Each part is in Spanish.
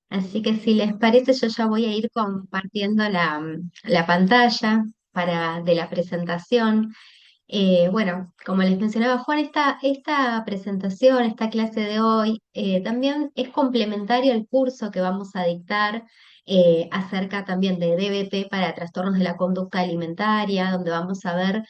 Así que si les parece, yo ya voy a ir compartiendo la pantalla de la presentación. Bueno, como les mencionaba Juan, esta presentación, esta clase de hoy, también es complementario al curso que vamos a dictar acerca también de DBT para trastornos de la conducta alimentaria, donde vamos a ver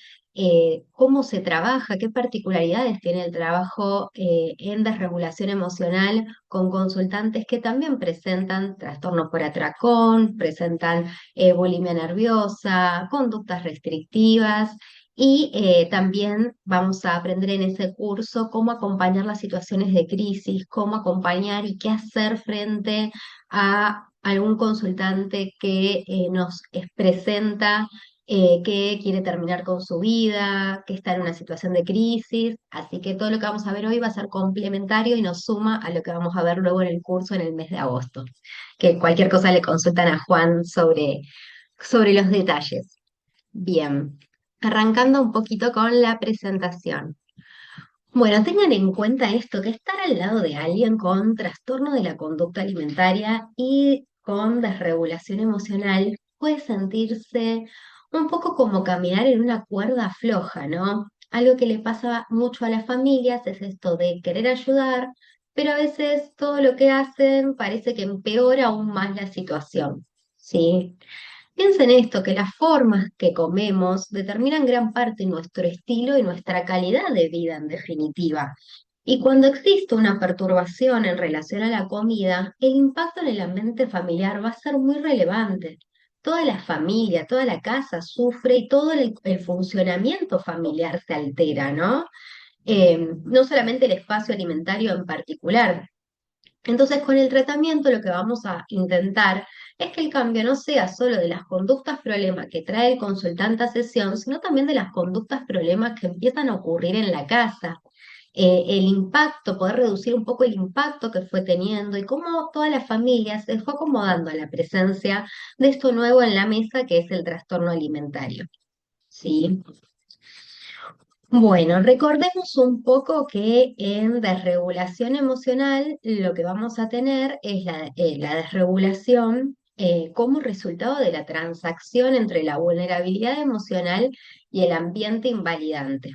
cómo se trabaja, qué particularidades tiene el trabajo en desregulación emocional con consultantes que también presentan trastornos por atracón, presentan bulimia nerviosa, conductas restrictivas. Y también vamos a aprender en ese curso cómo acompañar las situaciones de crisis, cómo acompañar y qué hacer frente a algún consultante que presenta que quiere terminar con su vida, que está en una situación de crisis. Así que todo lo que vamos a ver hoy va a ser complementario y nos suma a lo que vamos a ver luego en el curso en el mes de agosto. Que cualquier cosa le consultan a Juan sobre los detalles. Bien, arrancando un poquito con la presentación. Bueno, tengan en cuenta esto, que estar al lado de alguien con trastorno de la conducta alimentaria y con desregulación emocional puede sentirse un poco como caminar en una cuerda floja, ¿no? Algo que le pasa mucho a las familias es esto de querer ayudar, pero a veces todo lo que hacen parece que empeora aún más la situación, ¿sí? Piensa en esto, que las formas que comemos determinan gran parte de nuestro estilo y nuestra calidad de vida en definitiva. Y cuando existe una perturbación en relación a la comida, el impacto en el ambiente familiar va a ser muy relevante. Toda la familia, toda la casa sufre y todo el funcionamiento familiar se altera, ¿no? No solamente el espacio alimentario en particular. Entonces, con el tratamiento lo que vamos a intentar es que el cambio no sea solo de las conductas problemas que trae el consultante a sesión, sino también de las conductas problemas que empiezan a ocurrir en la casa. El impacto, poder reducir un poco el impacto que fue teniendo y cómo toda la familia se fue acomodando a la presencia de esto nuevo en la mesa que es el trastorno alimentario. ¿Sí? Bueno, recordemos un poco que en desregulación emocional lo que vamos a tener es la desregulación como resultado de la transacción entre la vulnerabilidad emocional y el ambiente invalidante.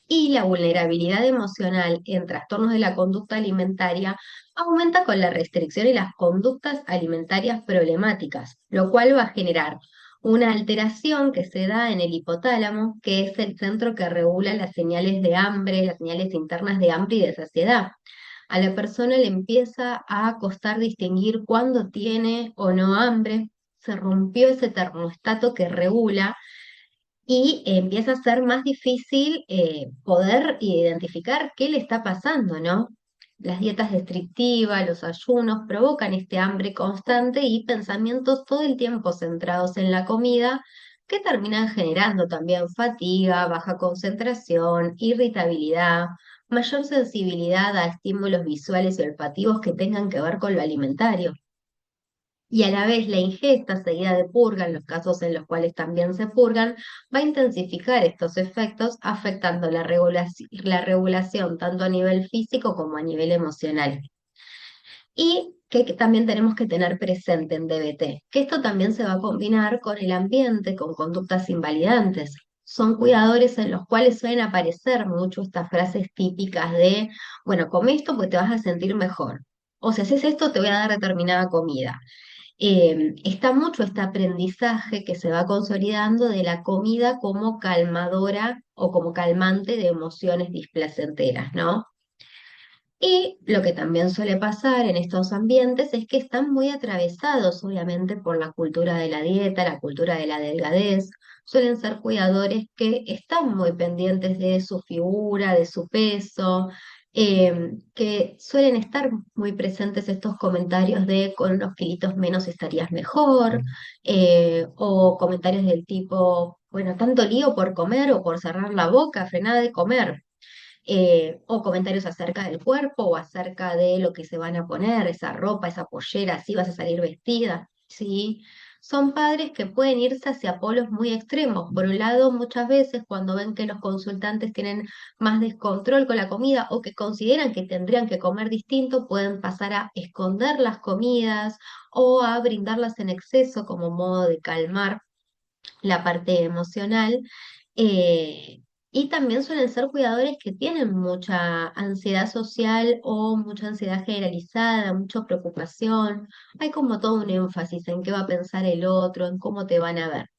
Y la vulnerabilidad emocional en trastornos de la conducta alimentaria aumenta con la restricción y las conductas alimentarias problemáticas, lo cual va a generar una alteración que se da en el hipotálamo, que es el centro que regula las señales de hambre, las señales internas de hambre y de saciedad. A la persona le empieza a costar distinguir cuándo tiene o no hambre, se rompió ese termostato que regula y empieza a ser más difícil poder identificar qué le está pasando, ¿no? Las dietas restrictivas, los ayunos provocan este hambre constante y pensamientos todo el tiempo centrados en la comida que terminan generando también fatiga, baja concentración, irritabilidad, mayor sensibilidad a estímulos visuales y olfativos que tengan que ver con lo alimentario. Y a la vez la ingesta seguida de purga, en los casos en los cuales también se purgan, va a intensificar estos efectos, afectando la regulación tanto a nivel físico como a nivel emocional. Y que también tenemos que tener presente en DBT, que esto también se va a combinar con el ambiente, con conductas invalidantes. Son cuidadores en los cuales suelen aparecer mucho estas frases típicas de, bueno, come esto pues te vas a sentir mejor. O si haces esto te voy a dar determinada comida. Está mucho este aprendizaje que se va consolidando de la comida como calmadora o como calmante de emociones displacenteras, ¿no? Y lo que también suele pasar en estos ambientes es que están muy atravesados, obviamente, por la cultura de la dieta, la cultura de la delgadez. Suelen ser cuidadores que están muy pendientes de su figura, de su peso, que suelen estar muy presentes estos comentarios de con unos kilitos menos estarías mejor, o comentarios del tipo, bueno, tanto lío por comer o por cerrar la boca, frenada de comer o comentarios acerca del cuerpo o acerca de lo que se van a poner, esa ropa, esa pollera, así vas a salir vestida, ¿sí? son padres que pueden irse hacia polos muy extremos. Por un lado, muchas veces cuando ven que los consultantes tienen más descontrol con la comida o que consideran que tendrían que comer distinto, pueden pasar a esconder las comidas o a brindarlas en exceso como modo de calmar la parte emocional. eh, y también suelen ser cuidadores que tienen mucha ansiedad social o mucha ansiedad generalizada, mucha preocupación. Hay como todo un énfasis en qué va a pensar el otro, en cómo te van a ver.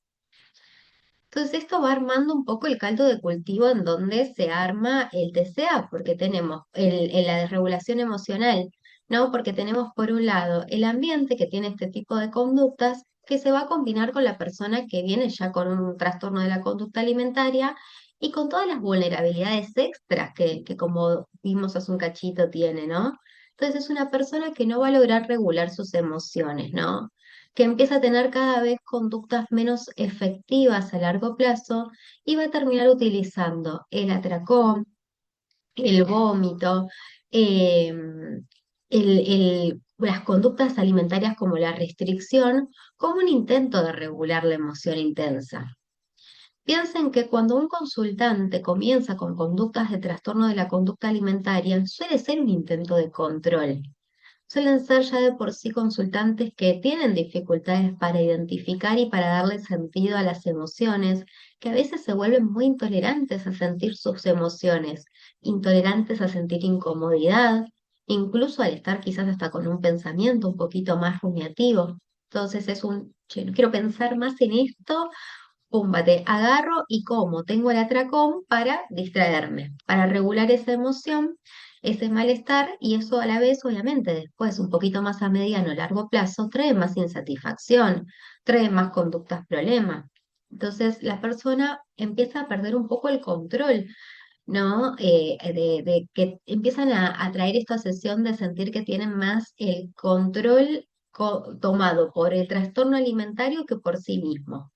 Entonces esto va armando un poco el caldo de cultivo en donde se arma el TCA, porque tenemos la desregulación emocional, ¿no? Porque tenemos por un lado el ambiente que tiene este tipo de conductas que se va a combinar con la persona que viene ya con un trastorno de la conducta alimentaria y con todas las vulnerabilidades extras que como vimos hace un cachito tiene, ¿no? Entonces es una persona que no va a lograr regular sus emociones, ¿no? Que empieza a tener cada vez conductas menos efectivas a largo plazo y va a terminar utilizando el atracón, el vómito, las conductas alimentarias como la restricción, como un intento de regular la emoción intensa. Piensen que cuando un consultante comienza con conductas de trastorno de la conducta alimentaria, suele ser un intento de control. Suelen ser ya de por sí consultantes que tienen dificultades para identificar y para darle sentido a las emociones, que a veces se vuelven muy intolerantes a sentir sus emociones, intolerantes a sentir incomodidad, incluso al estar quizás hasta con un pensamiento un poquito más rumiativo. Entonces es che, no quiero pensar más en esto, pumba, te agarro y como tengo el atracón para distraerme, para regular esa emoción, ese malestar, y eso a la vez, obviamente, después, un poquito más a mediano o largo plazo, trae más insatisfacción, trae más conductas problema. Entonces, la persona empieza a perder un poco el control, ¿no? De que empiezan a traer esta sesión de sentir que tienen más el control tomado por el trastorno alimentario que por sí mismo,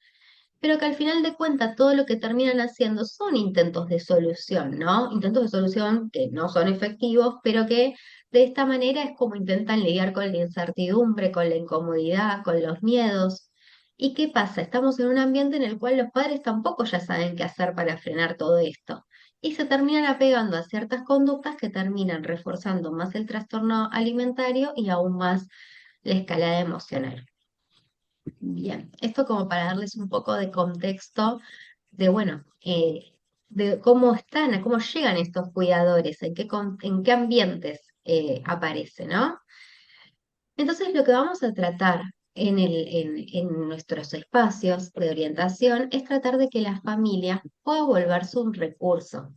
pero que al final de cuentas todo lo que terminan haciendo son intentos de solución, ¿no? Intentos de solución que no son efectivos, pero que de esta manera es como intentan lidiar con la incertidumbre, con la incomodidad, con los miedos. ¿Y qué pasa? Estamos en un ambiente en el cual los padres tampoco ya saben qué hacer para frenar todo esto. Y se terminan apegando a ciertas conductas que terminan reforzando más el trastorno alimentario y aún más la escalada emocional. Bien, esto como para darles un poco de contexto de, bueno, de cómo están, a cómo llegan estos cuidadores, en qué ambientes aparece, ¿no? Entonces, lo que vamos a tratar en nuestros espacios de orientación es tratar de que la familia pueda volverse un recurso,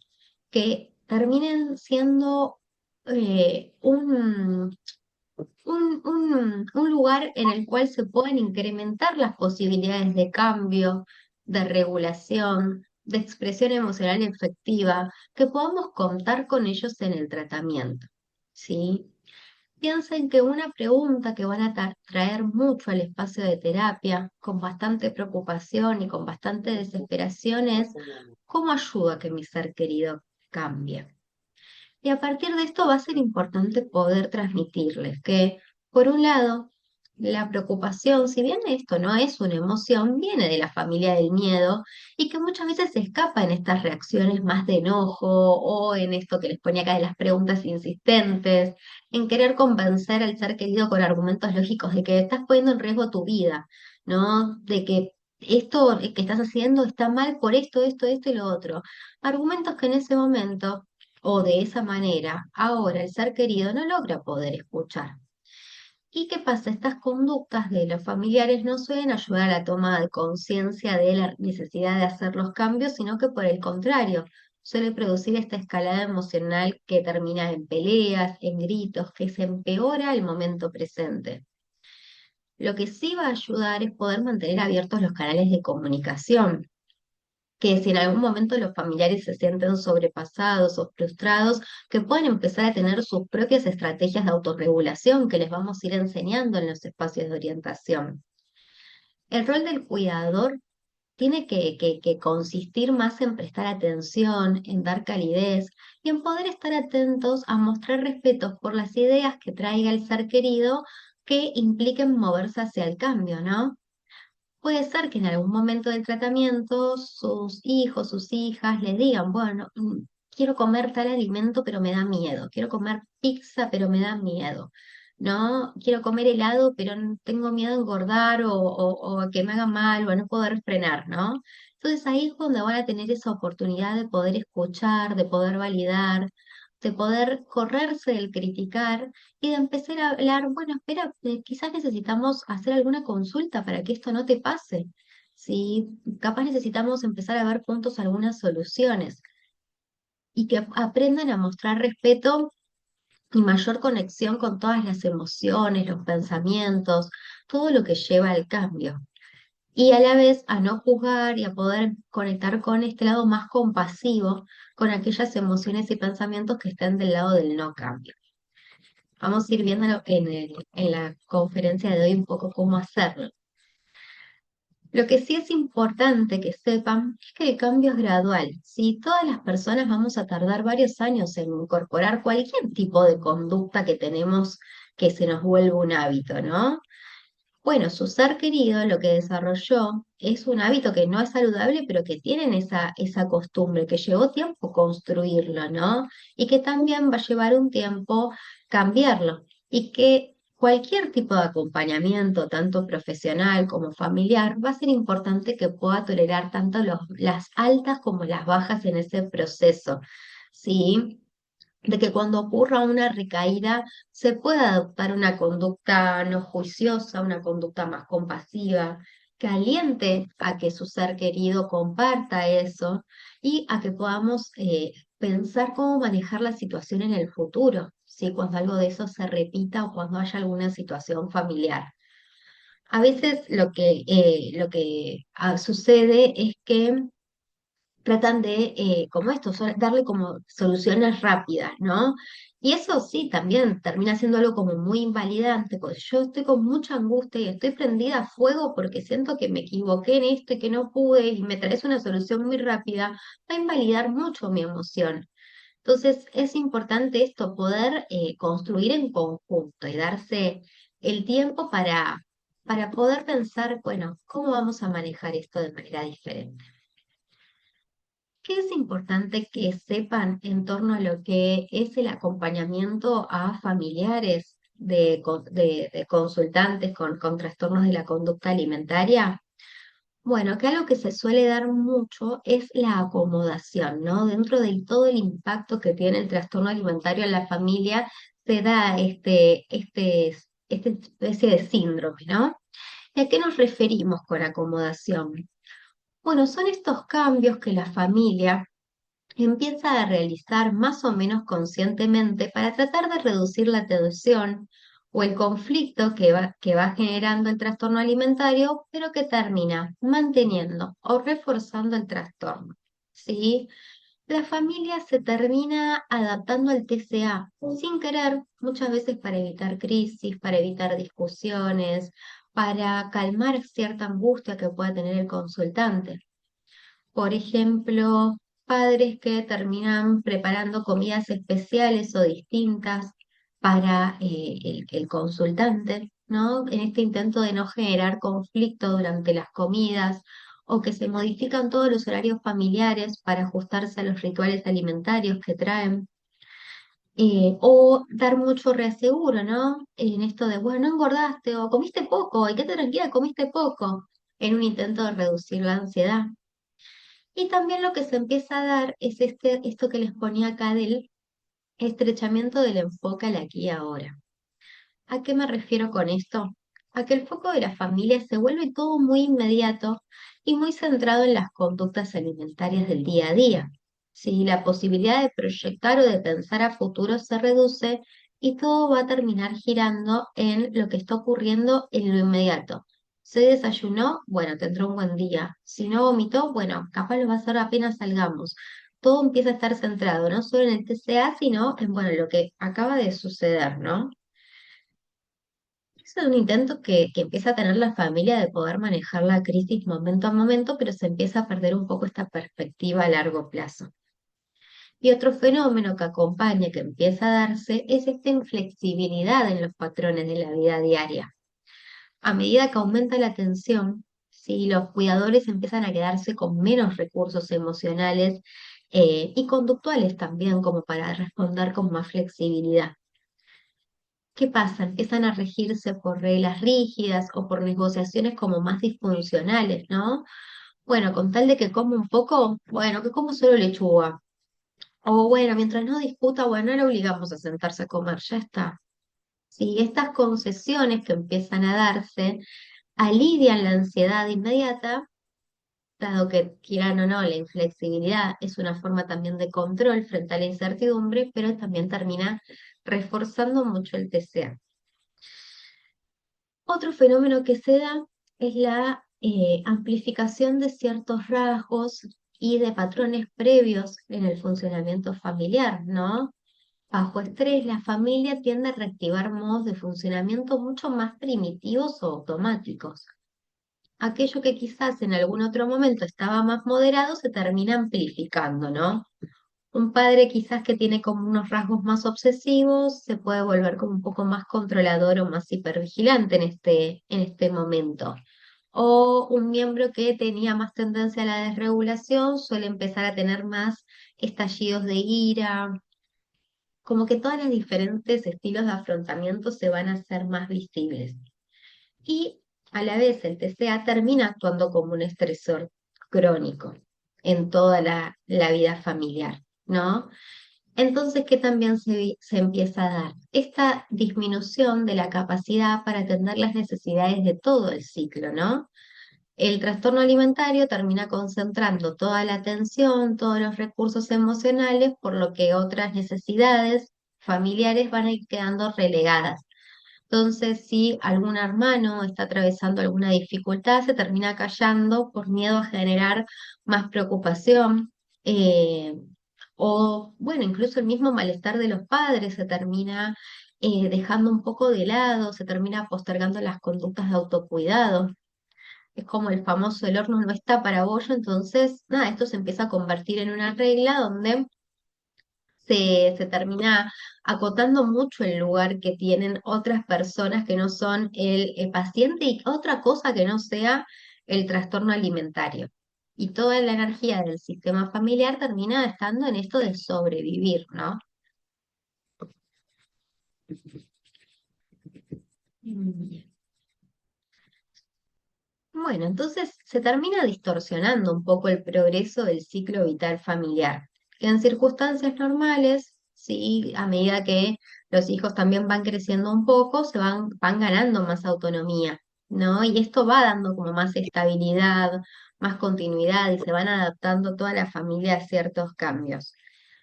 que terminen siendo un lugar en el cual se pueden incrementar las posibilidades de cambio, de regulación, de expresión emocional efectiva, que podamos contar con ellos en el tratamiento, ¿sí? Piensen que una pregunta que van a traer mucho al espacio de terapia, con bastante preocupación y con bastante desesperación, es ¿cómo ayudo a que mi ser querido cambie? Y a partir de esto va a ser importante poder transmitirles que, por un lado, la preocupación, si bien esto no es una emoción, viene de la familia del miedo y que muchas veces se escapa en estas reacciones más de enojo o en esto que les ponía acá de las preguntas insistentes, en querer convencer al ser querido con argumentos lógicos de que estás poniendo en riesgo tu vida, ¿no? De que esto que estás haciendo está mal por esto y lo otro. Argumentos que en ese momento o de esa manera, ahora el ser querido no logra poder escuchar. ¿Y qué pasa? Estas conductas de los familiares no suelen ayudar a la toma de conciencia de la necesidad de hacer los cambios, sino que por el contrario, suele producir esta escalada emocional que termina en peleas, en gritos, que se empeora el momento presente. Lo que sí va a ayudar es poder mantener abiertos los canales de comunicación, que si en algún momento los familiares se sienten sobrepasados o frustrados, que puedan empezar a tener sus propias estrategias de autorregulación que les vamos a ir enseñando en los espacios de orientación. El rol del cuidador tiene que consistir más en prestar atención, en dar calidez y en poder estar atentos a mostrar respeto por las ideas que traiga el ser querido que impliquen moverse hacia el cambio, ¿no? puede ser que en algún momento del tratamiento sus hijos, sus hijas le digan, bueno, quiero comer tal alimento, pero me da miedo, quiero comer pizza, pero me da miedo, ¿no? Quiero comer helado, pero tengo miedo a engordar o a que me haga mal o a no poder frenar, ¿no? Entonces ahí es cuando van a tener esa oportunidad de poder escuchar, de poder validar, de poder correrse del criticar y de empezar a hablar, bueno, espera, quizás necesitamos hacer alguna consulta para que esto no te pase. Sí, capaz necesitamos empezar a ver juntos algunas soluciones y que aprendan a mostrar respeto y mayor conexión con todas las emociones, los pensamientos, todo lo que lleva al cambio. Y a la vez a no juzgar y a poder conectar con este lado más compasivo, con aquellas emociones y pensamientos que estén del lado del no cambio. Vamos a ir viendo en la conferencia de hoy un poco cómo hacerlo. Lo que sí es importante que sepan es que el cambio es gradual. Si todas las personas vamos a tardar varios años en incorporar cualquier tipo de conducta que tenemos que se nos vuelva un hábito, ¿no? Bueno, su ser querido lo que desarrolló es un hábito que no es saludable, pero que tienen esa costumbre, que llevó tiempo construirlo, ¿no? Y que también va a llevar un tiempo cambiarlo. Y que cualquier tipo de acompañamiento, tanto profesional como familiar, va a ser importante que pueda tolerar tanto las altas como las bajas en ese proceso, ¿sí? De que cuando ocurra una recaída se pueda adoptar una conducta no juiciosa, una conducta más compasiva, que aliente a que su ser querido comparta eso y a que podamos pensar cómo manejar la situación en el futuro, ¿sí? Cuando algo de eso se repita o cuando haya alguna situación familiar. A veces lo que sucede es que tratan de, como esto, darle como soluciones rápidas, ¿no? Y eso sí, también termina siendo algo como muy invalidante, porque yo estoy con mucha angustia y estoy prendida a fuego porque siento que me equivoqué en esto y que no pude y me traes una solución muy rápida, va a invalidar mucho mi emoción. Entonces es importante esto, poder construir en conjunto y darse el tiempo para poder pensar, bueno, ¿cómo vamos a manejar esto de manera diferente? ¿Qué es importante que sepan en torno a lo que es el acompañamiento a familiares de consultantes con trastornos de la conducta alimentaria? Bueno, que algo que se suele dar mucho es la acomodación, ¿no? Dentro de todo el impacto que tiene el trastorno alimentario en la familia, se da esta especie de síndrome, ¿no? ¿Y a qué nos referimos con acomodación? Bueno, son estos cambios que la familia empieza a realizar más o menos conscientemente para tratar de reducir la tensión o el conflicto que va generando el trastorno alimentario, pero que termina manteniendo o reforzando el trastorno. ¿Sí? La familia se termina adaptando al TCA sin querer, muchas veces para evitar crisis, para evitar discusiones, para calmar cierta angustia que pueda tener el consultante. Por ejemplo, padres que terminan preparando comidas especiales o distintas para el consultante, ¿no? En este intento de no generar conflicto durante las comidas o que se modifican todos los horarios familiares para ajustarse a los rituales alimentarios que traen. O dar mucho reaseguro, ¿no? En esto de, bueno, no engordaste o comiste poco, y quédate tranquila, comiste poco, en un intento de reducir la ansiedad. Y también lo que se empieza a dar es esto que les ponía acá del estrechamiento del enfoque al aquí y ahora. ¿A qué me refiero con esto? A que el foco de la familia se vuelve todo muy inmediato y muy centrado en las conductas alimentarias del día a día. Si la posibilidad de proyectar o de pensar a futuro se reduce y todo va a terminar girando en lo que está ocurriendo en lo inmediato. Se desayunó, bueno, tendrá un buen día. Si no vomitó, bueno, capaz lo va a hacer apenas salgamos. Todo empieza a estar centrado no solo en el TCA, sino en, bueno, lo que acaba de suceder, ¿no? Es un intento que empieza a tener la familia de poder manejar la crisis momento a momento, pero se empieza a perder un poco esta perspectiva a largo plazo. Y otro fenómeno que acompaña, que empieza a darse, es esta inflexibilidad en los patrones de la vida diaria. A medida que aumenta la tensión, ¿sí? Los cuidadores empiezan a quedarse con menos recursos emocionales y conductuales también, como para responder con más flexibilidad. ¿Qué pasa? Empiezan a regirse por reglas rígidas o por negociaciones como más disfuncionales, ¿no? Bueno, con tal de que coma un poco, bueno, que como solo lechuga. O bueno, mientras no discuta, bueno, no le obligamos a sentarse a comer, ya está. Sí, estas concesiones que empiezan a darse alivian la ansiedad inmediata, dado que quieran o no, la inflexibilidad es una forma también de control frente a la incertidumbre, pero también termina reforzando mucho el TCA. Otro fenómeno que se da es la amplificación de ciertos rasgos y de patrones previos en el funcionamiento familiar, ¿no? Bajo estrés, la familia tiende a reactivar modos de funcionamiento mucho más primitivos o automáticos. Aquello que quizás en algún otro momento estaba más moderado se termina amplificando, ¿no? Un padre quizás que tiene como unos rasgos más obsesivos se puede volver como un poco más controlador o más hipervigilante en este momento. O un miembro que tenía más tendencia a la desregulación suele empezar a tener más estallidos de ira, como que todos los diferentes estilos de afrontamiento se van a hacer más visibles. Y a la vez el TCA termina actuando como un estresor crónico en toda la vida familiar, ¿no? Entonces, ¿qué también se empieza a dar? Esta disminución de la capacidad para atender las necesidades de todo el ciclo, ¿no? El trastorno alimentario termina concentrando toda la atención, todos los recursos emocionales, por lo que otras necesidades familiares van a ir quedando relegadas. Entonces, si algún hermano está atravesando alguna dificultad, se termina callando por miedo a generar más preocupación. eh, o, bueno, incluso el mismo malestar de los padres se termina dejando un poco de lado, se termina postergando las conductas de autocuidado. Es como el famoso el horno no está para bollo, entonces, nada, esto se empieza a convertir en una regla donde se termina acotando mucho el lugar que tienen otras personas que no son el paciente y otra cosa que no sea el trastorno alimentario. Y toda la energía del sistema familiar termina estando en esto de sobrevivir, ¿no? Mm. Bueno, entonces se termina distorsionando un poco el progreso del ciclo vital familiar, que en circunstancias normales, sí, a medida que los hijos también van creciendo un poco, van ganando más autonomía, ¿no? Y esto va dando como más estabilidad, más continuidad y se van adaptando toda la familia a ciertos cambios.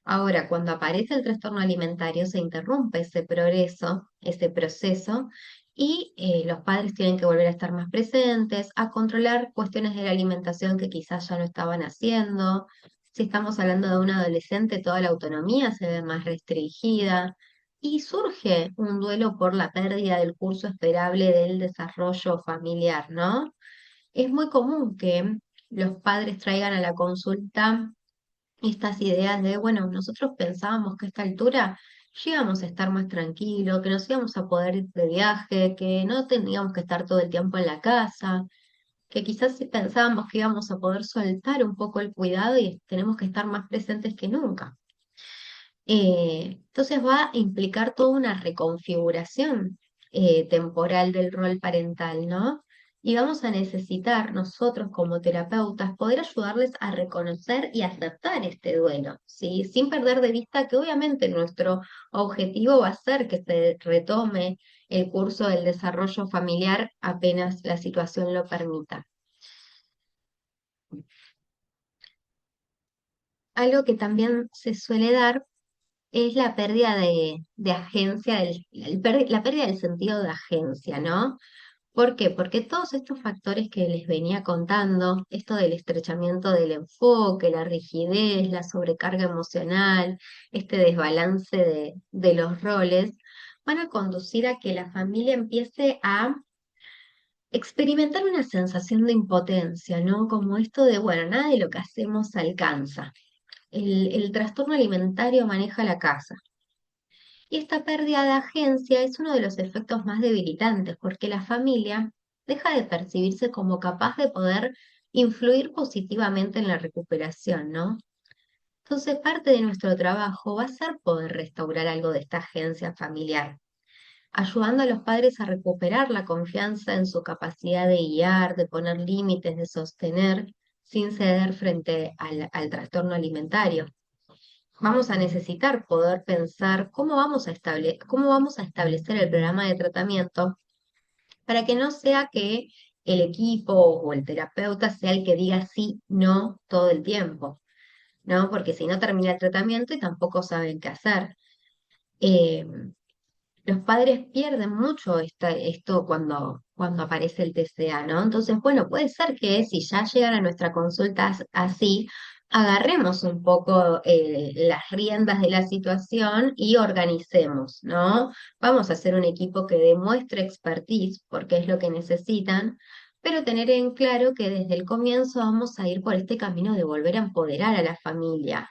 Ahora, cuando aparece el trastorno alimentario, se interrumpe ese progreso, ese proceso, y los padres tienen que volver a estar más presentes, a controlar cuestiones de la alimentación que quizás ya no estaban haciendo. Si estamos hablando de un adolescente, toda la autonomía se ve más restringida y surge un duelo por la pérdida del curso esperable del desarrollo familiar, ¿no? Es muy común que los padres traigan a la consulta estas ideas de, bueno, nosotros pensábamos que a esta altura íbamos a estar más tranquilos, que nos íbamos a poder ir de viaje, que no teníamos que estar todo el tiempo en la casa, que quizás sí pensábamos que íbamos a poder soltar un poco el cuidado y tenemos que estar más presentes que nunca. Entonces va a implicar toda una reconfiguración temporal del rol parental, ¿no? Y vamos a necesitar nosotros como terapeutas poder ayudarles a reconocer y aceptar este duelo, ¿sí? Sin perder de vista que obviamente nuestro objetivo va a ser que se retome el curso del desarrollo familiar apenas la situación lo permita. Algo que también se suele dar es la pérdida de agencia, la pérdida del sentido de agencia, ¿no? ¿Por qué? Porque todos estos factores que les venía contando, esto del estrechamiento del enfoque, la rigidez, la sobrecarga emocional, este desbalance de los roles, van a conducir a que la familia empiece a experimentar una sensación de impotencia, ¿no? Como esto de, bueno, nada de lo que hacemos alcanza. El trastorno alimentario maneja la casa. Y esta pérdida de agencia es uno de los efectos más debilitantes, porque la familia deja de percibirse como capaz de poder influir positivamente en la recuperación, ¿no? Entonces, parte de nuestro trabajo va a ser poder restaurar algo de esta agencia familiar, ayudando a los padres a recuperar la confianza en su capacidad de guiar, de poner límites, de sostener, sin ceder frente al trastorno alimentario. Vamos a necesitar poder pensar cómo vamos a establecer el programa de tratamiento para que no sea que el equipo o el terapeuta sea el que diga sí, no todo el tiempo, ¿no? Porque si no termina el tratamiento y tampoco saben qué hacer. Eh, los padres pierden mucho esto cuando aparece el TCA, ¿no? Entonces, bueno, puede ser que si ya llegan a nuestra consulta así, agarremos un poco las riendas de la situación y organicemos, ¿no? Vamos a hacer un equipo que demuestre expertise, porque es lo que necesitan, pero tener en claro que desde el comienzo vamos a ir por este camino de volver a empoderar a la familia.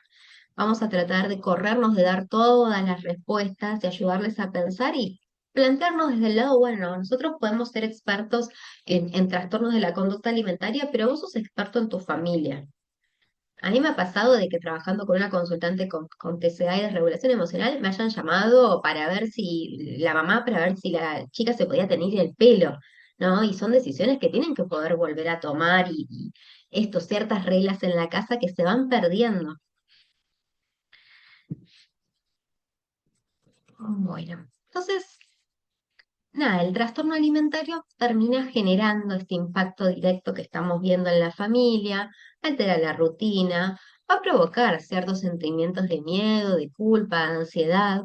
Vamos a tratar de corrernos de dar todas las respuestas y ayudarles a pensar y plantearnos desde el lado, bueno, nosotros podemos ser expertos en trastornos de la conducta alimentaria, pero vos sos experto en tu familia. A mí me ha pasado de que trabajando con una consultante con TCA y desregulación emocional me hayan llamado para ver si la mamá, para ver si la chica se podía tener el pelo, ¿no? Y son decisiones que tienen que poder volver a tomar y esto, ciertas reglas en la casa que se van perdiendo. Bueno, entonces, nada, el trastorno alimentario termina generando este impacto directo que estamos viendo en la familia, altera la rutina, va a provocar ciertos sentimientos de miedo, de culpa, de ansiedad,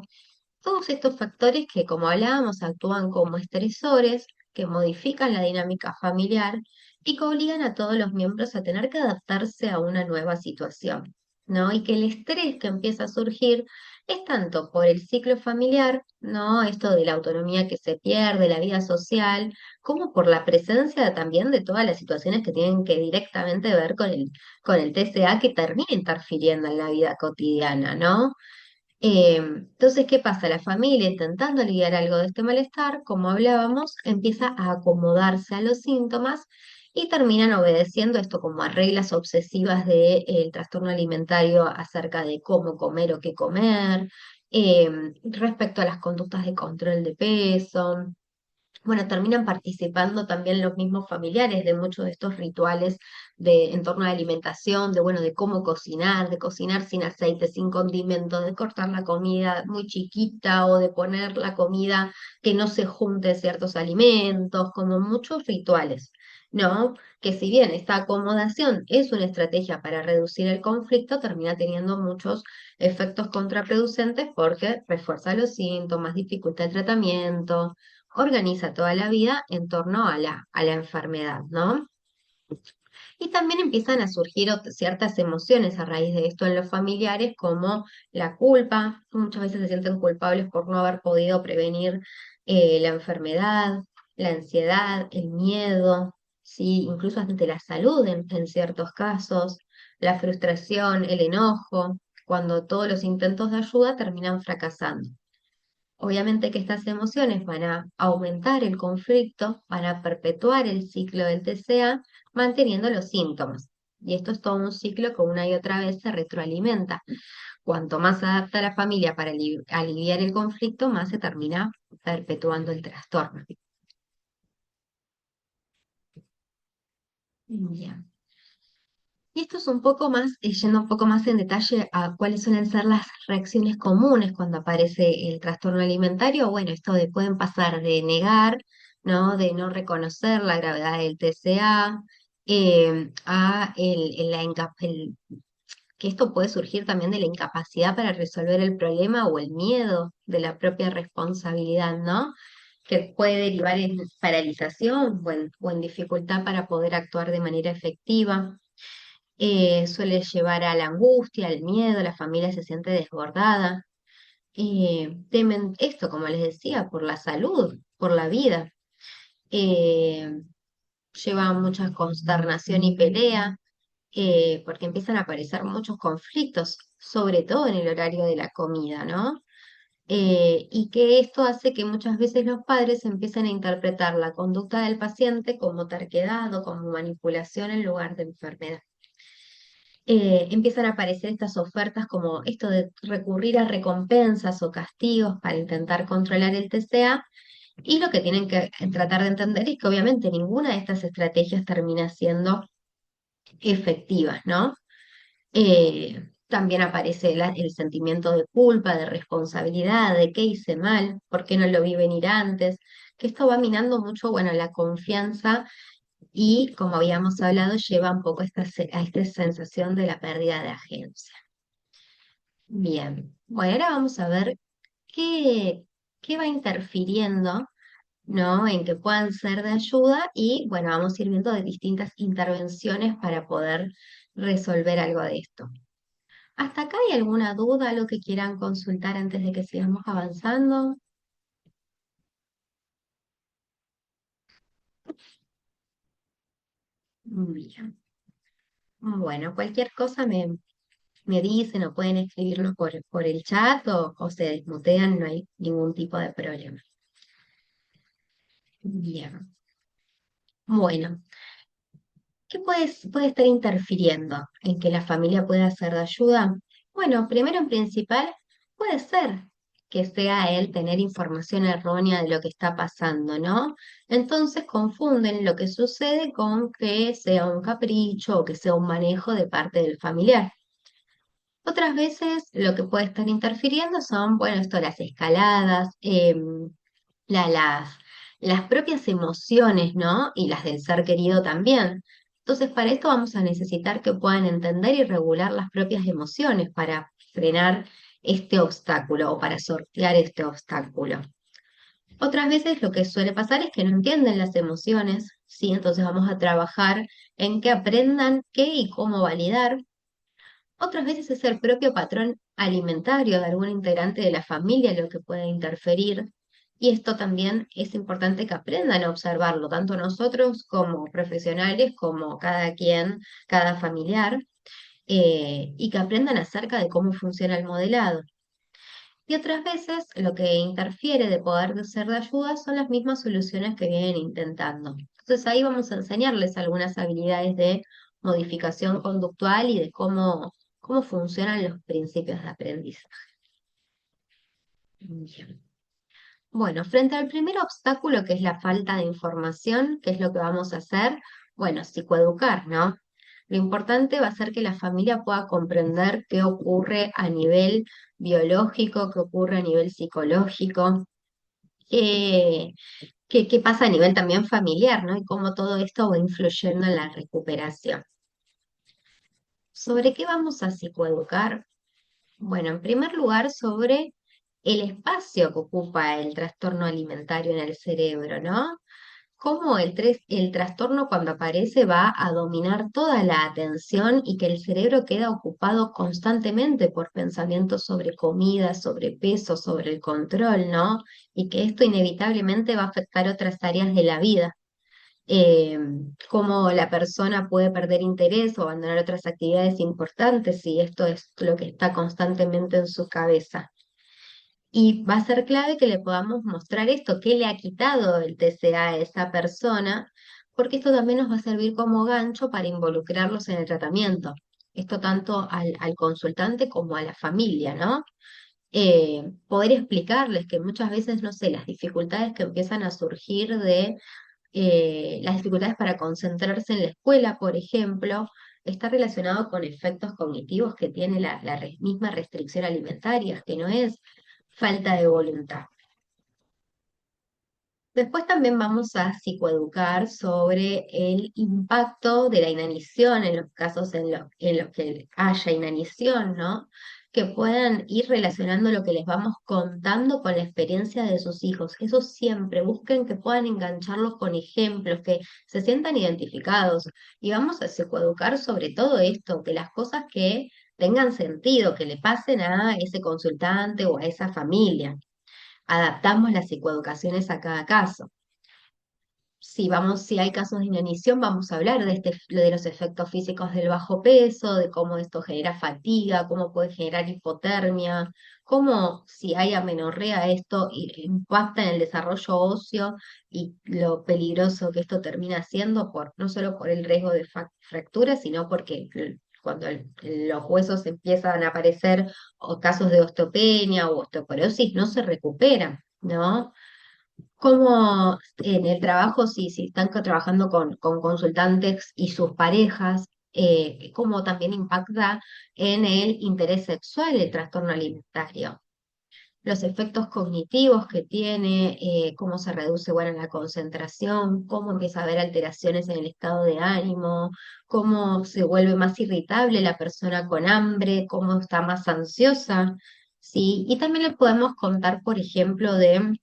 todos estos factores que, como hablábamos, actúan como estresores, que modifican la dinámica familiar y que obligan a todos los miembros a tener que adaptarse a una nueva situación, ¿no? Y que el estrés que empieza a surgir es tanto por el ciclo familiar, ¿no? Esto de la autonomía que se pierde, la vida social, como por la presencia también de todas las situaciones que tienen que directamente ver con el TCA que termina interfiriendo en la vida cotidiana, ¿no? Entonces, ¿qué pasa? La familia, intentando aliviar algo de este malestar, como hablábamos, empieza a acomodarse a los síntomas y terminan obedeciendo esto como a reglas obsesivas del trastorno alimentario acerca de cómo comer o qué comer, respecto a las conductas de control de peso. Bueno, terminan participando también los mismos familiares de muchos de estos rituales en torno a la alimentación, de bueno, de cómo cocinar, de cocinar sin aceite, sin condimentos, de cortar la comida muy chiquita o de poner la comida que no se junte ciertos alimentos, como muchos rituales, ¿no? Que si bien esta acomodación es una estrategia para reducir el conflicto, termina teniendo muchos efectos contraproducentes porque refuerza los síntomas, dificulta el tratamiento, organiza toda la vida en torno a la enfermedad, ¿no? Y también empiezan a surgir ciertas emociones a raíz de esto en los familiares, como la culpa, muchas veces se sienten culpables por no haber podido prevenir la enfermedad, la ansiedad, el miedo, ¿sí? Incluso ante la salud en ciertos casos, la frustración, el enojo, cuando todos los intentos de ayuda terminan fracasando. Obviamente que estas emociones van a aumentar el conflicto, van a perpetuar el ciclo del TCA, manteniendo los síntomas. Y esto es todo un ciclo que una y otra vez se retroalimenta. Cuanto más se adapta la familia para aliviar el conflicto, más se termina perpetuando el trastorno. Bien. Y esto es un poco más, yendo un poco más en detalle a cuáles suelen ser las reacciones comunes cuando aparece el trastorno alimentario. Bueno, esto de pueden pasar de negar, ¿no? De no reconocer la gravedad del TCA, a que esto puede surgir también de la incapacidad para resolver el problema o el miedo de la propia responsabilidad, ¿no? Que puede derivar en paralización o en dificultad para poder actuar de manera efectiva. Suele llevar a la angustia, al miedo, la familia se siente desbordada. Temen esto, como les decía, por la salud, por la vida. Eh, Lleva mucha consternación y pelea, porque empiezan a aparecer muchos conflictos, sobre todo en el horario de la comida, ¿no? y que esto hace que muchas veces los padres empiecen a interpretar la conducta del paciente como terquedad o como manipulación en lugar de enfermedad. Empiezan a aparecer estas ofertas como esto de recurrir a recompensas o castigos para intentar controlar el TCA, y lo que tienen que tratar de entender es que obviamente ninguna de estas estrategias termina siendo efectiva, ¿no? También aparece el sentimiento de culpa, de responsabilidad, de qué hice mal, por qué no lo vi venir antes, que esto va minando mucho, bueno, la confianza y, como habíamos hablado, lleva un poco a esta sensación de la pérdida de agencia. Bien, bueno, ahora vamos a ver qué, qué va interfiriendo, ¿no? En que puedan ser de ayuda y, bueno, vamos a ir viendo de distintas intervenciones para poder resolver algo de esto. ¿Hasta acá hay alguna duda, algo que quieran consultar antes de que sigamos avanzando? Bien. Bueno, cualquier cosa me dicen o pueden escribirlo por el chat o se desmutean, no hay ningún tipo de problema. Bien. Bueno, ¿qué puede estar interfiriendo en que la familia pueda ser de ayuda? Bueno, primero en principal, puede ser que sea él tener información errónea de lo que está pasando, ¿no? Entonces confunden lo que sucede con que sea un capricho o que sea un manejo de parte del familiar. Otras veces lo que puede estar interfiriendo son, bueno, esto, las escaladas, la- las, las propias emociones, ¿no? Y las del ser querido también. Entonces, para esto vamos a necesitar que puedan entender y regular las propias emociones para frenar este obstáculo o para sortear este obstáculo. Otras veces lo que suele pasar es que no entienden las emociones, ¿sí? Entonces vamos a trabajar en que aprendan qué y cómo validar. Otras veces es el propio patrón alimentario de algún integrante de la familia lo que puede interferir. Y esto también es importante que aprendan a observarlo, tanto nosotros como profesionales, como cada quien, cada familiar, y que aprendan acerca de cómo funciona el modelado. Y otras veces lo que interfiere de poder ser de ayuda son las mismas soluciones que vienen intentando. Entonces ahí vamos a enseñarles algunas habilidades de modificación conductual y de cómo funcionan los principios de aprendizaje. Bien. Bueno, frente al primer obstáculo, que es la falta de información, ¿qué es lo que vamos a hacer? Bueno, psicoeducar, ¿no? Lo importante va a ser que la familia pueda comprender qué ocurre a nivel biológico, qué ocurre a nivel psicológico, qué, qué pasa a nivel también familiar, ¿no? Y cómo todo esto va influyendo en la recuperación. ¿Sobre qué vamos a psicoeducar? Bueno, en primer lugar, sobre el espacio que ocupa el trastorno alimentario en el cerebro, ¿no? Cómo el trastorno cuando aparece va a dominar toda la atención y que el cerebro queda ocupado constantemente por pensamientos sobre comida, sobre peso, sobre el control, ¿no? Y que esto inevitablemente va a afectar otras áreas de la vida. eh, Cómo la persona puede perder interés o abandonar otras actividades importantes si esto es lo que está constantemente en su cabeza. Y va a ser clave que le podamos mostrar esto, qué le ha quitado el TCA a esa persona, porque esto también nos va a servir como gancho para involucrarlos en el tratamiento. Esto tanto al consultante como a la familia, ¿no? Poder explicarles que muchas veces, no sé, las dificultades que empiezan a surgir de las dificultades para concentrarse en la escuela, por ejemplo, está relacionado con efectos cognitivos que tiene la misma restricción alimentaria, que no es falta de voluntad. Después también vamos a psicoeducar sobre el impacto de la inanición en los casos en los que haya inanición, ¿no? Que puedan ir relacionando lo que les vamos contando con la experiencia de sus hijos. Eso siempre, busquen que puedan engancharlos con ejemplos, que se sientan identificados. Y vamos a psicoeducar sobre todo esto, que las cosas que tengan sentido, que le pasen a ese consultante o a esa familia. Adaptamos las psicoeducaciones a cada caso. si hay casos de inanición, vamos a hablar de los efectos físicos del bajo peso, de cómo esto genera fatiga, cómo puede generar hipotermia, cómo si hay amenorrea esto impacta en el desarrollo óseo y lo peligroso que esto termina siendo no solo por el riesgo de fractura, sino porque cuando los huesos empiezan a aparecer o casos de osteopenia o osteoporosis, no se recuperan, ¿no? Como en el trabajo, si están trabajando con consultantes y sus parejas, cómo también impacta en el interés sexual el trastorno alimentario, los efectos cognitivos que tiene, cómo se reduce, bueno, la concentración, cómo empieza a haber alteraciones en el estado de ánimo, cómo se vuelve más irritable la persona con hambre, cómo está más ansiosa, ¿sí? Y también le podemos contar, por ejemplo, de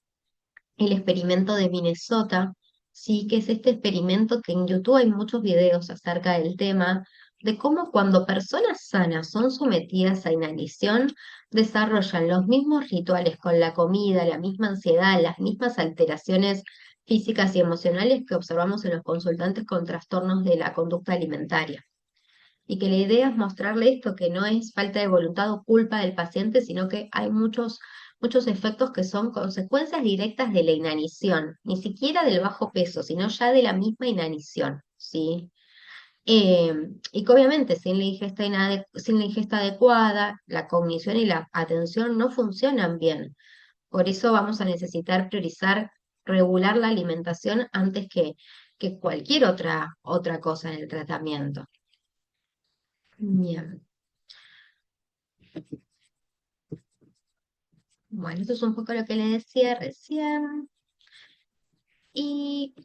el experimento de Minnesota, sí, que es este experimento que en YouTube hay muchos videos acerca del tema, de cómo cuando personas sanas son sometidas a inanición, desarrollan los mismos rituales con la comida, la misma ansiedad, las mismas alteraciones físicas y emocionales que observamos en los consultantes con trastornos de la conducta alimentaria. Y que la idea es mostrarle esto, que no es falta de voluntad o culpa del paciente, sino que hay muchos efectos que son consecuencias directas de la inanición, ni siquiera del bajo peso, sino ya de la misma inanición, ¿sí? Eh, y que obviamente sin la ingesta adecuada, la cognición y la atención no funcionan bien. Por eso vamos a necesitar priorizar, regular la alimentación antes que cualquier otra cosa en el tratamiento. Bien. Bueno, esto es un poco lo que le decía recién. Y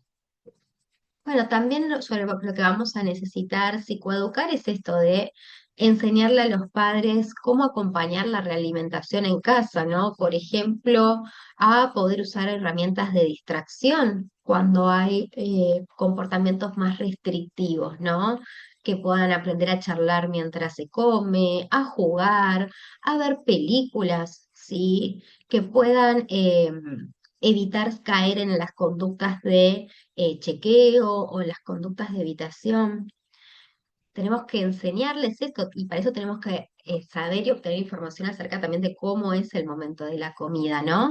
bueno, también sobre lo que vamos a necesitar psicoeducar es esto de enseñarle a los padres cómo acompañar la realimentación en casa, ¿no? Por ejemplo, a poder usar herramientas de distracción cuando hay comportamientos más restrictivos, ¿no? Que puedan aprender a charlar mientras se come, a jugar, a ver películas, ¿sí? Que puedan evitar caer en las conductas de chequeo o las conductas de evitación. Tenemos que enseñarles esto y para eso tenemos que saber y obtener información acerca también de cómo es el momento de la comida, ¿no?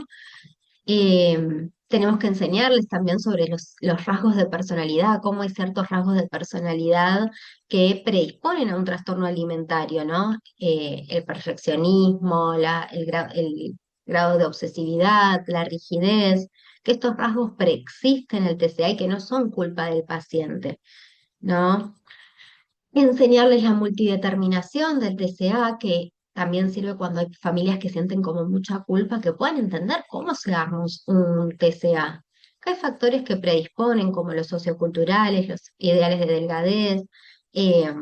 Tenemos que enseñarles también sobre los rasgos de personalidad, cómo hay ciertos rasgos de personalidad que predisponen a un trastorno alimentario, ¿no? El perfeccionismo, el grado de obsesividad, la rigidez, que estos rasgos preexisten en el TCA y que no son culpa del paciente, ¿no? Enseñarles la multideterminación del TCA, que también sirve cuando hay familias que sienten como mucha culpa, que puedan entender cómo se arma un TCA. Que hay factores que predisponen, como los socioculturales, los ideales de delgadez, eh,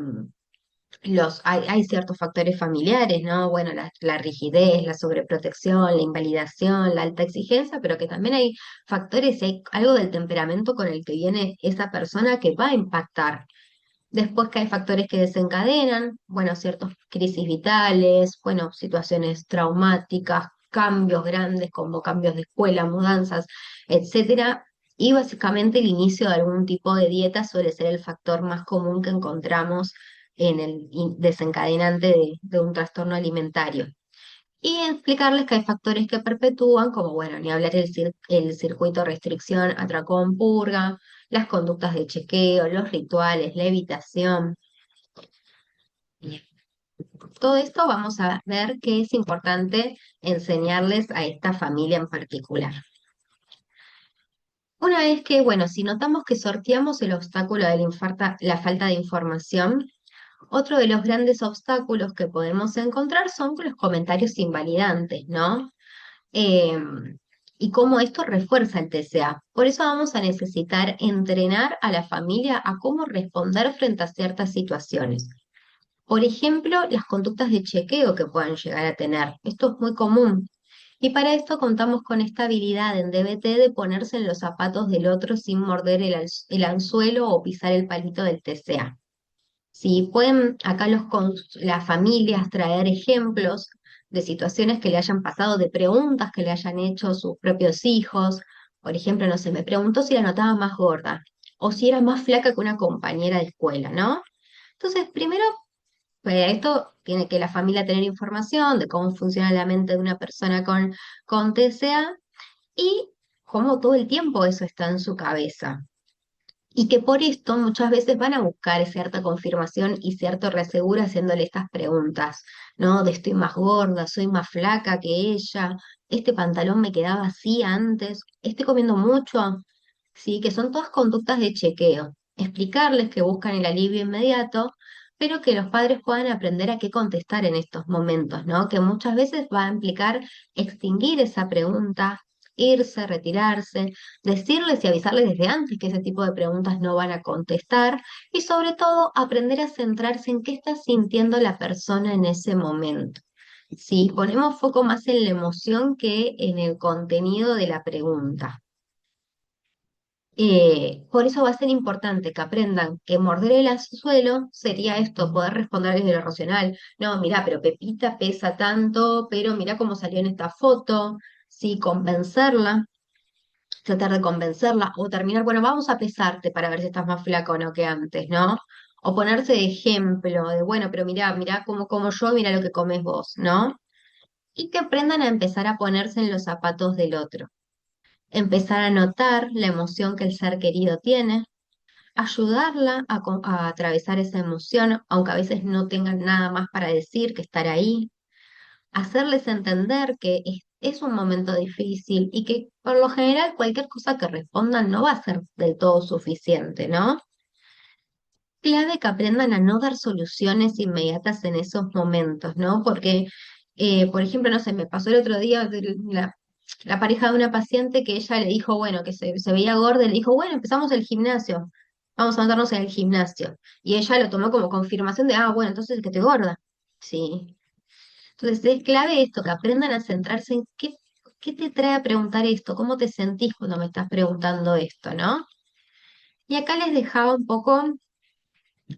hay ciertos factores familiares, ¿no? Bueno, la rigidez, la sobreprotección, la invalidación, la alta exigencia, pero que también hay factores, y hay algo del temperamento con el que viene esa persona que va a impactar. Después que hay factores que desencadenan, bueno, ciertas crisis vitales, bueno, situaciones traumáticas, cambios grandes como cambios de escuela, mudanzas, etcétera. Y básicamente el inicio de algún tipo de dieta suele ser el factor más común que encontramos en el desencadenante de un trastorno alimentario. Y explicarles que hay factores que perpetúan, como bueno, ni hablar el circuito de restricción, atracón, purga, las conductas de chequeo, los rituales, la evitación. Bien. Todo esto vamos a ver que es importante enseñarles a esta familia en particular. Una vez que, bueno, si notamos que sorteamos el obstáculo de la falta de información, otro de los grandes obstáculos que podemos encontrar son los comentarios invalidantes, ¿no? eh, y cómo esto refuerza el TCA. Por eso vamos a necesitar entrenar a la familia a cómo responder frente a ciertas situaciones. Por ejemplo, las conductas de chequeo que puedan llegar a tener. Esto es muy común. Y para esto contamos con esta habilidad en DBT de ponerse en los zapatos del otro sin morder el anzuelo o pisar el palito del TCA. Si pueden acá las familias traer ejemplos de situaciones que le hayan pasado, de preguntas que le hayan hecho sus propios hijos, Por ejemplo, no sé, me preguntó si la notaba más gorda o si era más flaca que una compañera de escuela, ¿no? Entonces, primero, esto tiene que la familia tener información de cómo funciona la mente de una persona con TCA y cómo todo el tiempo eso está en su cabeza. Y que por esto muchas veces van a buscar cierta confirmación y cierto reaseguro haciéndole estas preguntas, ¿no? De estoy más gorda, soy más flaca que ella, este pantalón me quedaba así antes, estoy comiendo mucho, sí, que son todas conductas de chequeo. Explicarles que buscan el alivio inmediato, pero que los padres puedan aprender a qué contestar en estos momentos, ¿no? Que muchas veces va a implicar extinguir esa pregunta, irse, retirarse, decirles y avisarles desde antes que ese tipo de preguntas no van a contestar y sobre todo aprender a centrarse en qué está sintiendo la persona en ese momento. Sí, ponemos foco más en la emoción que en el contenido de la pregunta. Por eso va a ser importante que aprendan que morder el anzuelo sería esto, poder responder desde lo racional. No, mira, pero Pepita pesa tanto, pero mira cómo salió en esta foto. Sí, convencerla, tratar de convencerla o terminar, bueno, vamos a pesarte para ver si estás más flaco o no que antes, ¿no? O ponerse de ejemplo, de bueno, pero mira cómo como yo, mira lo que comes vos, ¿no? Y que aprendan a empezar a ponerse en los zapatos del otro. Empezar a notar la emoción que el ser querido tiene, ayudarla a atravesar esa emoción, aunque a veces no tengan nada más para decir que estar ahí, hacerles entender que es un momento difícil y que por lo general cualquier cosa que respondan no va a ser del todo suficiente, ¿no? Clave que aprendan a no dar soluciones inmediatas en esos momentos, ¿no? Porque, por ejemplo, no sé, me pasó el otro día la pareja de una paciente que ella le dijo, bueno, que se veía gorda, y le dijo, bueno, empezamos el gimnasio, vamos a meternos en el gimnasio. Y ella lo tomó como confirmación de, bueno, entonces que te gorda. Sí. Entonces es clave esto, que aprendan a centrarse en qué te trae a preguntar esto, cómo te sentís cuando me estás preguntando esto, ¿no? Y acá les dejaba un poco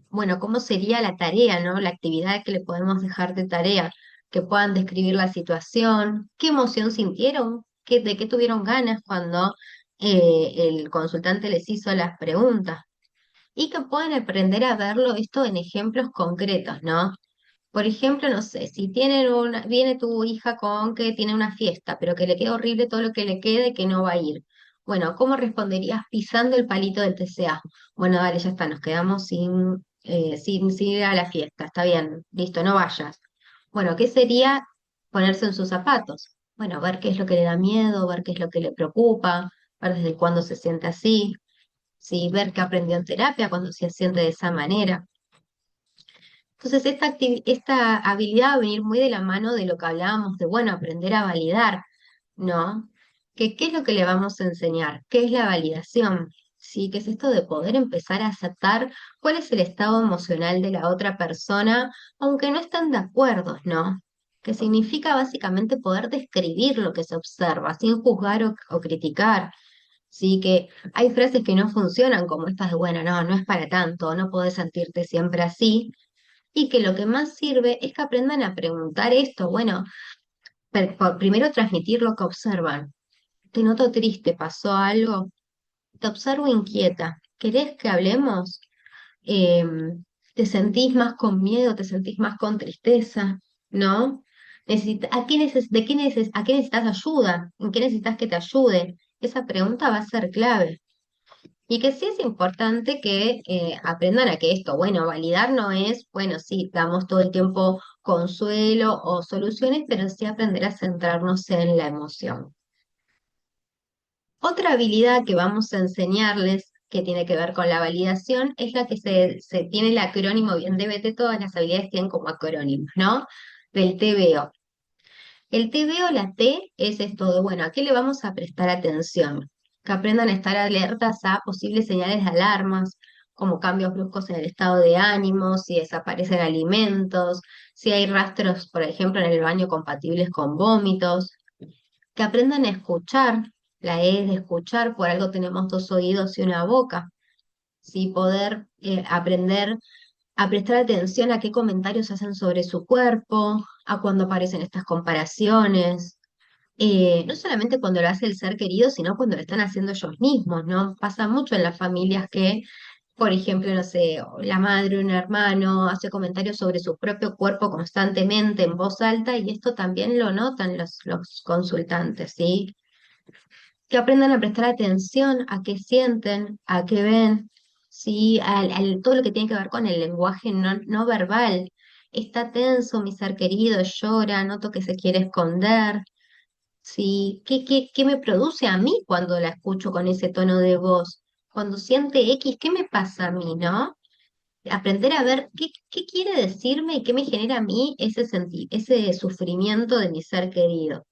bueno, ¿cómo sería la tarea, ¿no? La actividad que le podemos dejar de tarea, que puedan describir la situación, qué emoción sintieron, de qué tuvieron ganas cuando el consultante les hizo las preguntas y que puedan aprender a verlo esto en ejemplos concretos, ¿no? Por ejemplo, no sé, si viene tu hija con que tiene una fiesta, pero que le queda horrible todo lo que le quede, que no va a ir. Bueno, ¿cómo responderías pisando el palito del TCA? Bueno, dale, ya está, nos quedamos sin ir a la fiesta. Está bien, listo, no vayas. Bueno, ¿qué sería ponerse en sus zapatos? Bueno, ver qué es lo que le da miedo, ver qué es lo que le preocupa, ver desde cuándo se siente así, sí, ver qué aprendió en terapia cuando se siente de esa manera. Entonces, esta habilidad va a venir muy de la mano de lo que hablábamos de, bueno, aprender a validar, ¿no? ¿Qué es lo que le vamos a enseñar? ¿Qué es la validación? ¿Sí? ¿Qué es esto de poder empezar a aceptar cuál es el estado emocional de la otra persona, aunque no estén de acuerdo, ¿no? Que significa básicamente poder describir lo que se observa, sin juzgar o criticar. Sí, que hay frases que no funcionan como estas de, bueno, no es para tanto, no podés sentirte siempre así, y que lo que más sirve es que aprendan a preguntar esto. Bueno, primero transmitir lo que observan. Te noto triste, ¿pasó algo? Te observo inquieta. ¿Querés que hablemos? ¿Te sentís más con miedo? ¿Te sentís más con tristeza? ¿No? ¿A qué necesitas ayuda? ¿En qué necesitas que te ayude? Esa pregunta va a ser clave. Y que sí es importante que aprendan a que esto, bueno, validar no es, bueno, sí, damos todo el tiempo consuelo o soluciones, pero sí aprender a centrarnos en la emoción. Otra habilidad que vamos a enseñarles, que tiene que ver con la validación, es la que se tiene el acrónimo, bien DBT, todas las habilidades tienen como acrónimos, ¿no? Del TVO. El TVO, la T, es esto de, bueno, ¿a qué le vamos a prestar atención? Que aprendan a estar alertas a posibles señales de alarmas, como cambios bruscos en el estado de ánimo, si desaparecen alimentos, si hay rastros, por ejemplo, en el baño compatibles con vómitos. Que aprendan a escuchar, la E es de escuchar, por algo tenemos dos oídos y una boca. Sí, poder aprender a prestar atención a qué comentarios hacen sobre su cuerpo, a cuándo aparecen estas comparaciones, no solamente cuando lo hace el ser querido, sino cuando lo están haciendo ellos mismos, ¿no? Pasa mucho en las familias que, por ejemplo, no sé, la madre o un hermano hace comentarios sobre su propio cuerpo constantemente en voz alta y esto también lo notan los consultantes, ¿sí? Que aprendan a prestar atención a qué sienten, a qué ven, ¿sí? Todo lo que tiene que ver con el lenguaje no verbal. Está tenso, mi ser querido, llora, noto que se quiere esconder. Sí, ¿qué me produce a mí cuando la escucho con ese tono de voz? Cuando siente X, ¿qué me pasa a mí, no? Aprender a ver qué quiere decirme y qué me genera a mí ese sufrimiento de mi ser querido.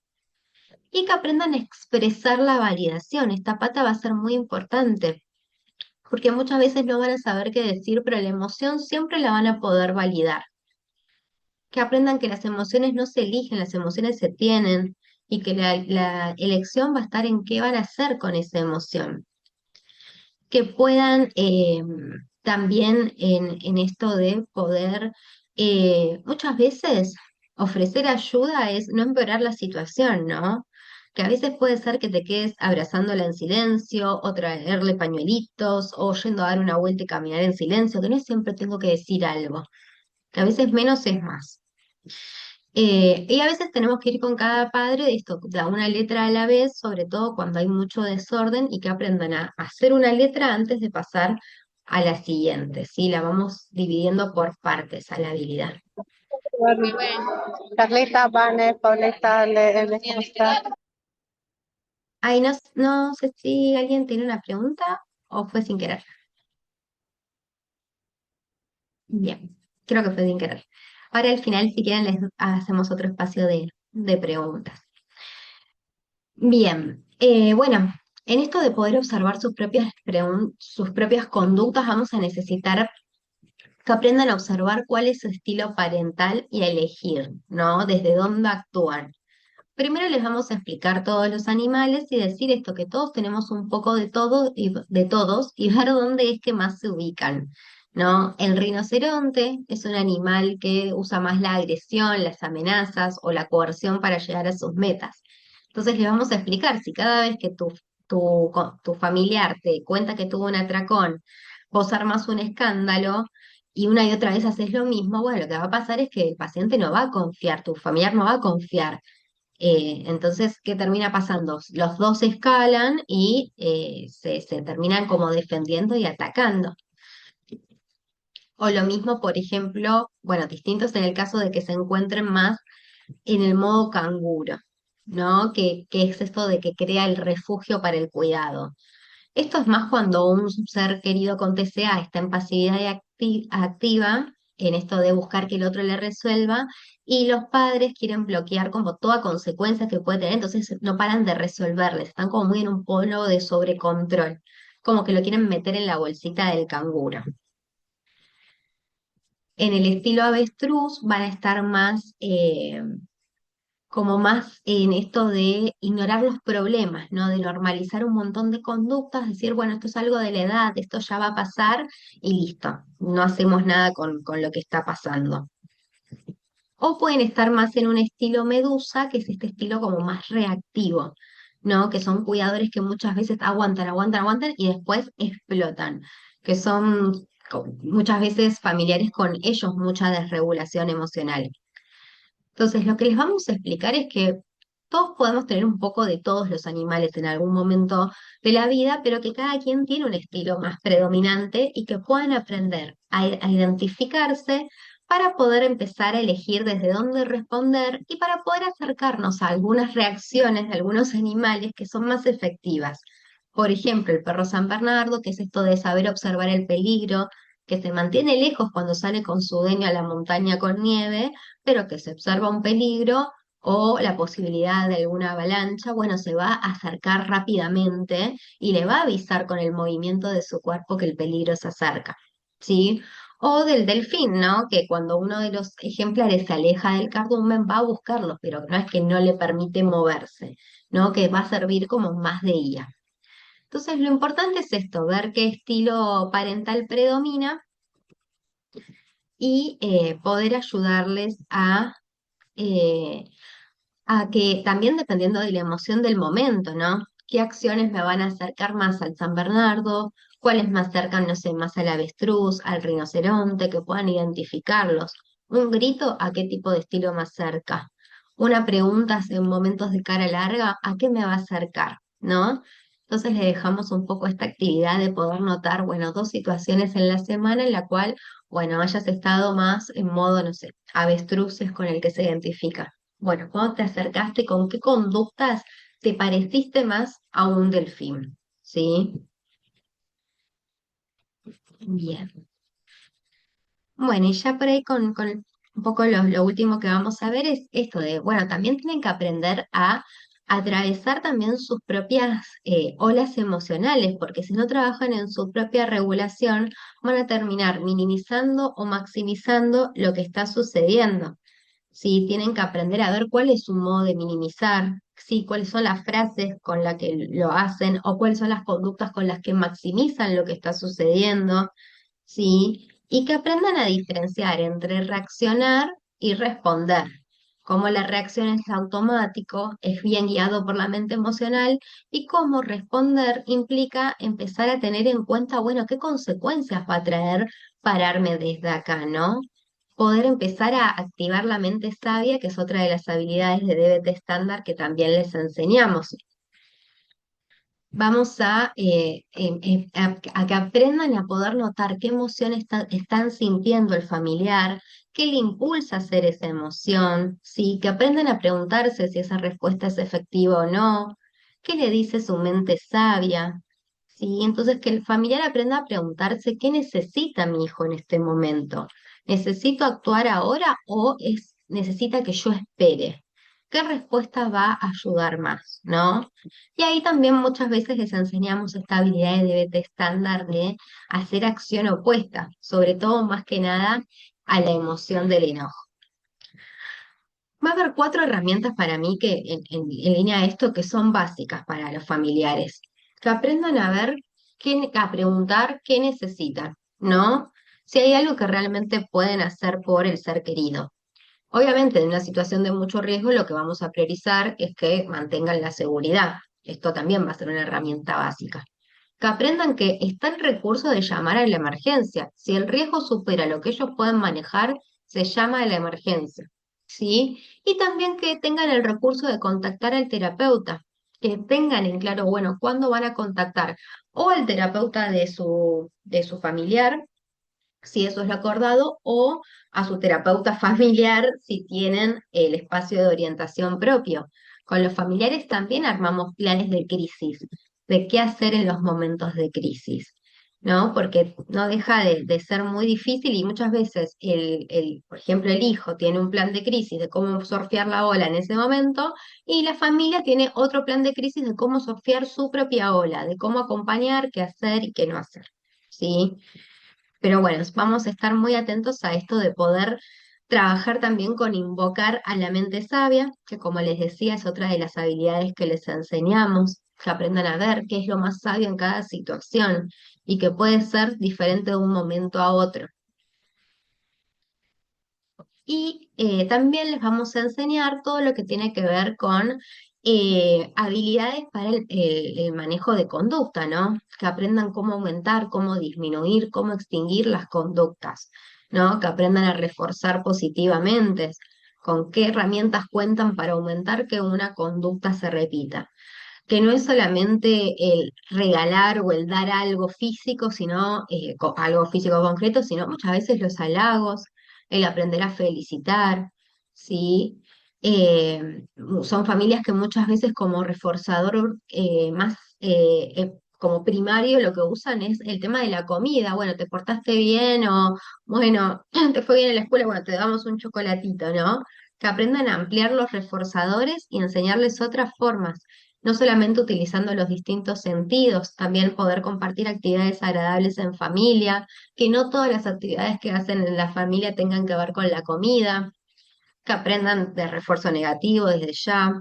Y que aprendan a expresar la validación. Esta pata va a ser muy importante, porque muchas veces no van a saber qué decir, pero la emoción siempre la van a poder validar. Que aprendan que las emociones no se eligen, las emociones se tienen y que la elección va a estar en qué van a hacer con esa emoción. Que puedan también en esto de poder, muchas veces ofrecer ayuda es no empeorar la situación, ¿no? Que a veces puede ser que te quedes abrazándola en silencio, o traerle pañuelitos, o yendo a dar una vuelta y caminar en silencio, que no siempre tengo que decir algo, que a veces menos es más. Y a veces tenemos que ir con cada padre de esto, de una letra a la vez, sobre todo cuando hay mucho desorden y que aprendan a hacer una letra antes de pasar a la siguiente, ¿sí? La vamos dividiendo por partes a la habilidad. Carlita, Vane, Pauleta, ¿cómo está? Ay, no sé si alguien tiene una pregunta o fue sin querer. Bien, creo que fue sin querer. Ahora al final, si quieren, les hacemos otro espacio de preguntas. Bien, bueno, en esto de poder observar sus propias conductas, vamos a necesitar que aprendan a observar cuál es su estilo parental y a elegir, ¿no? Desde dónde actúan. Primero les vamos a explicar todos los animales y decir esto, que todos tenemos un poco de todo y de todos y ver dónde es que más se ubican, ¿no? El rinoceronte es un animal que usa más la agresión, las amenazas o la coerción para llegar a sus metas. Entonces les vamos a explicar si cada vez que tu familiar te cuenta que tuvo un atracón, vos armas un escándalo y una y otra vez haces lo mismo, bueno, lo que va a pasar es que el paciente no va a confiar, tu familiar no va a confiar. Entonces, ¿qué termina pasando? Los dos escalan y se terminan como defendiendo y atacando. O lo mismo, por ejemplo, bueno, distintos en el caso de que se encuentren más en el modo canguro, ¿no? Que es esto de que crea el refugio para el cuidado. Esto es más cuando un ser querido con TCA está en pasividad y activa, en esto de buscar que el otro le resuelva, y los padres quieren bloquear como toda consecuencia que puede tener, entonces no paran de resolverles, están como muy en un polo de sobrecontrol, como que lo quieren meter en la bolsita del canguro. En el estilo avestruz van a estar más, como más en esto de ignorar los problemas, ¿no? De normalizar un montón de conductas, decir, bueno, esto es algo de la edad, esto ya va a pasar y listo, no hacemos nada con lo que está pasando. O pueden estar más en un estilo medusa, que es este estilo como más reactivo, ¿no? Que son cuidadores que muchas veces aguantan, aguantan, aguantan y después explotan, que son muchas veces familiares con ellos mucha desregulación emocional. Entonces, lo que les vamos a explicar es que todos podemos tener un poco de todos los animales en algún momento de la vida, pero que cada quien tiene un estilo más predominante y que puedan aprender a identificarse para poder empezar a elegir desde dónde responder y para poder acercarnos a algunas reacciones de algunos animales que son más efectivas. Por ejemplo, el perro San Bernardo, que es esto de saber observar el peligro, que se mantiene lejos cuando sale con su dueño a la montaña con nieve, pero que se observa un peligro o la posibilidad de alguna avalancha, bueno, se va a acercar rápidamente y le va a avisar con el movimiento de su cuerpo que el peligro se acerca, ¿sí? O del delfín, ¿no? Que cuando uno de los ejemplares se aleja del cardumen va a buscarlo, pero no es que no le permite moverse, ¿no? Que va a servir como más de guía. Entonces, lo importante es esto, ver qué estilo parental predomina y poder ayudarles a eh, A que también dependiendo de la emoción del momento, ¿no? ¿Qué acciones me van a acercar más al San Bernardo? ¿Cuáles me acercan, no sé, más al avestruz, al rinoceronte, que puedan identificarlos? ¿Un grito a qué tipo de estilo me acerca? Una pregunta en momentos de cara larga, ¿a qué me va a acercar? ¿No? Entonces le dejamos un poco esta actividad de poder notar, bueno, dos situaciones en la semana en la cual, bueno, hayas estado más en modo, no sé, avestruces con el que se identifica. Bueno, ¿cuándo te acercaste, con qué conductas te pareciste más a un delfín? ¿Sí? Bien. Bueno, y ya por ahí con un poco lo último que vamos a ver es esto de, bueno, también tienen que aprender a atravesar también sus propias olas emocionales, porque si no trabajan en su propia regulación, van a terminar minimizando o maximizando lo que está sucediendo. Sí, tienen que aprender a ver cuál es su modo de minimizar, sí, cuáles son las frases con las que lo hacen o cuáles son las conductas con las que maximizan lo que está sucediendo, sí, y que aprendan a diferenciar entre reaccionar y responder. Cómo la reacción es automático, es bien guiado por la mente emocional y cómo responder implica empezar a tener en cuenta, bueno, qué consecuencias va a traer pararme desde acá, ¿no? Poder empezar a activar la mente sabia, que es otra de las habilidades de DBT estándar que también les enseñamos. Vamos a que aprendan a poder notar qué emoción están sintiendo el familiar, qué le impulsa a hacer esa emoción, ¿sí? Que aprendan a preguntarse si esa respuesta es efectiva o no, qué le dice su mente sabia, ¿sí? Entonces que el familiar aprenda a preguntarse qué necesita mi hijo en este momento. ¿Necesito actuar ahora o necesita que yo espere? ¿Qué respuesta va a ayudar más, no? Y ahí también muchas veces les enseñamos esta habilidad de DBT estándar de hacer acción opuesta, sobre todo más que nada a la emoción del enojo. Va a haber cuatro herramientas para mí que en línea a esto que son básicas para los familiares, que aprendan a ver, a preguntar qué necesitan, ¿no? Si hay algo que realmente pueden hacer por el ser querido. Obviamente, en una situación de mucho riesgo, lo que vamos a priorizar es que mantengan la seguridad. Esto también va a ser una herramienta básica. Que aprendan que está el recurso de llamar a la emergencia. Si el riesgo supera lo que ellos pueden manejar, se llama a la emergencia. ¿Sí? Y también que tengan el recurso de contactar al terapeuta. Que tengan en claro, bueno, cuándo van a contactar o al terapeuta de su familiar si eso es lo acordado, o a su terapeuta familiar si tienen el espacio de orientación propio. Con los familiares también armamos planes de crisis, de qué hacer en los momentos de crisis, ¿no? Porque no deja de ser muy difícil y muchas veces, por ejemplo, el hijo tiene un plan de crisis de cómo surfear la ola en ese momento y la familia tiene otro plan de crisis de cómo surfear su propia ola, de cómo acompañar, qué hacer y qué no hacer. ¿Sí? Pero bueno, vamos a estar muy atentos a esto de poder trabajar también con invocar a la mente sabia, que como les decía es otra de las habilidades que les enseñamos, que aprendan a ver qué es lo más sabio en cada situación y que puede ser diferente de un momento a otro. Y también les vamos a enseñar todo lo que tiene que ver con habilidades para el manejo de conducta, ¿no? Que aprendan cómo aumentar, cómo disminuir, cómo extinguir las conductas, ¿no? Que aprendan a reforzar positivamente, con qué herramientas cuentan para aumentar que una conducta se repita. Que no es solamente el regalar o el dar algo físico, sino algo físico concreto, sino muchas veces los halagos, el aprender a felicitar, ¿sí? Son familias que muchas veces como reforzador más como primario lo que usan es el tema de la comida. Bueno, te portaste bien o bueno, te fue bien en la escuela, bueno, te damos un chocolatito, ¿no? Que aprendan a ampliar los reforzadores y enseñarles otras formas no solamente utilizando los distintos sentidos, también poder compartir actividades agradables en familia, que no todas las actividades que hacen en la familia tengan que ver con la comida, que aprendan de refuerzo negativo desde ya,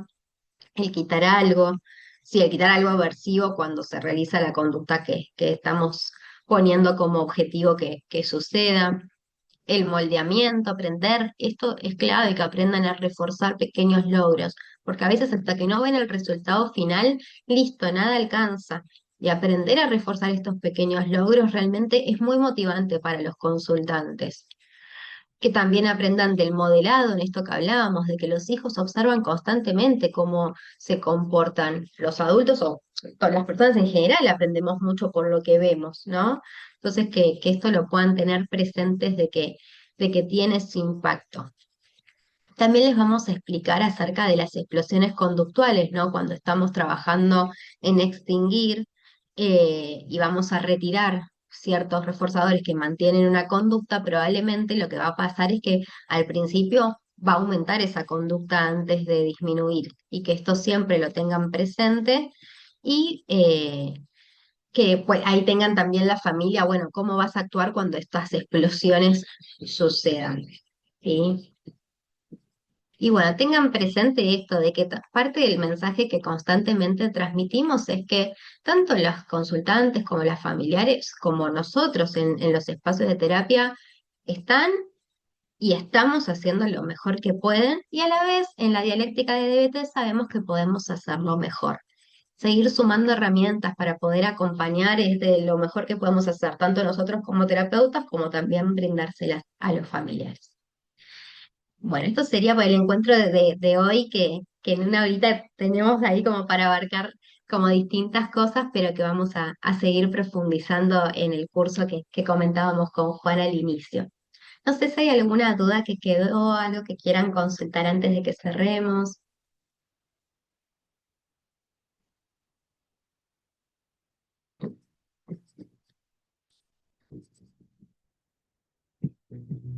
el quitar algo, sí, el quitar algo aversivo cuando se realiza la conducta que estamos poniendo como objetivo que suceda. el moldeamiento, aprender, esto es clave que aprendan a reforzar pequeños logros, porque a veces hasta que no ven el resultado final, listo, nada alcanza. Y aprender a reforzar estos pequeños logros realmente es muy motivante para los consultantes. Que también aprendan del modelado, en esto que hablábamos, de que los hijos observan constantemente cómo se comportan los adultos o todas las personas en general, aprendemos mucho por lo que vemos, ¿no? Entonces, que esto lo puedan tener presentes de que tiene su impacto. También les vamos a explicar acerca de las explosiones conductuales, ¿no? Cuando estamos trabajando en extinguir y vamos a retirar ciertos reforzadores que mantienen una conducta, probablemente lo que va a pasar es que al principio va a aumentar esa conducta antes de disminuir y que esto siempre lo tengan presente y que pues, ahí tengan también la familia, bueno, cómo vas a actuar cuando estas explosiones sucedan. ¿Sí? Y bueno, tengan presente esto de que parte del mensaje que constantemente transmitimos es que tanto los consultantes como las familiares, como nosotros en los espacios de terapia, están y estamos haciendo lo mejor que pueden y a la vez en la dialéctica de DBT sabemos que podemos hacerlo mejor. Seguir sumando herramientas para poder acompañar es de lo mejor que podemos hacer, tanto nosotros como terapeutas, como también brindárselas a los familiares. Bueno, esto sería por el encuentro de hoy, que en una horita tenemos ahí como para abarcar como distintas cosas, pero que vamos a seguir profundizando en el curso que comentábamos con Juan al inicio. No sé si hay alguna duda que quedó, algo que quieran consultar antes de que cerremos.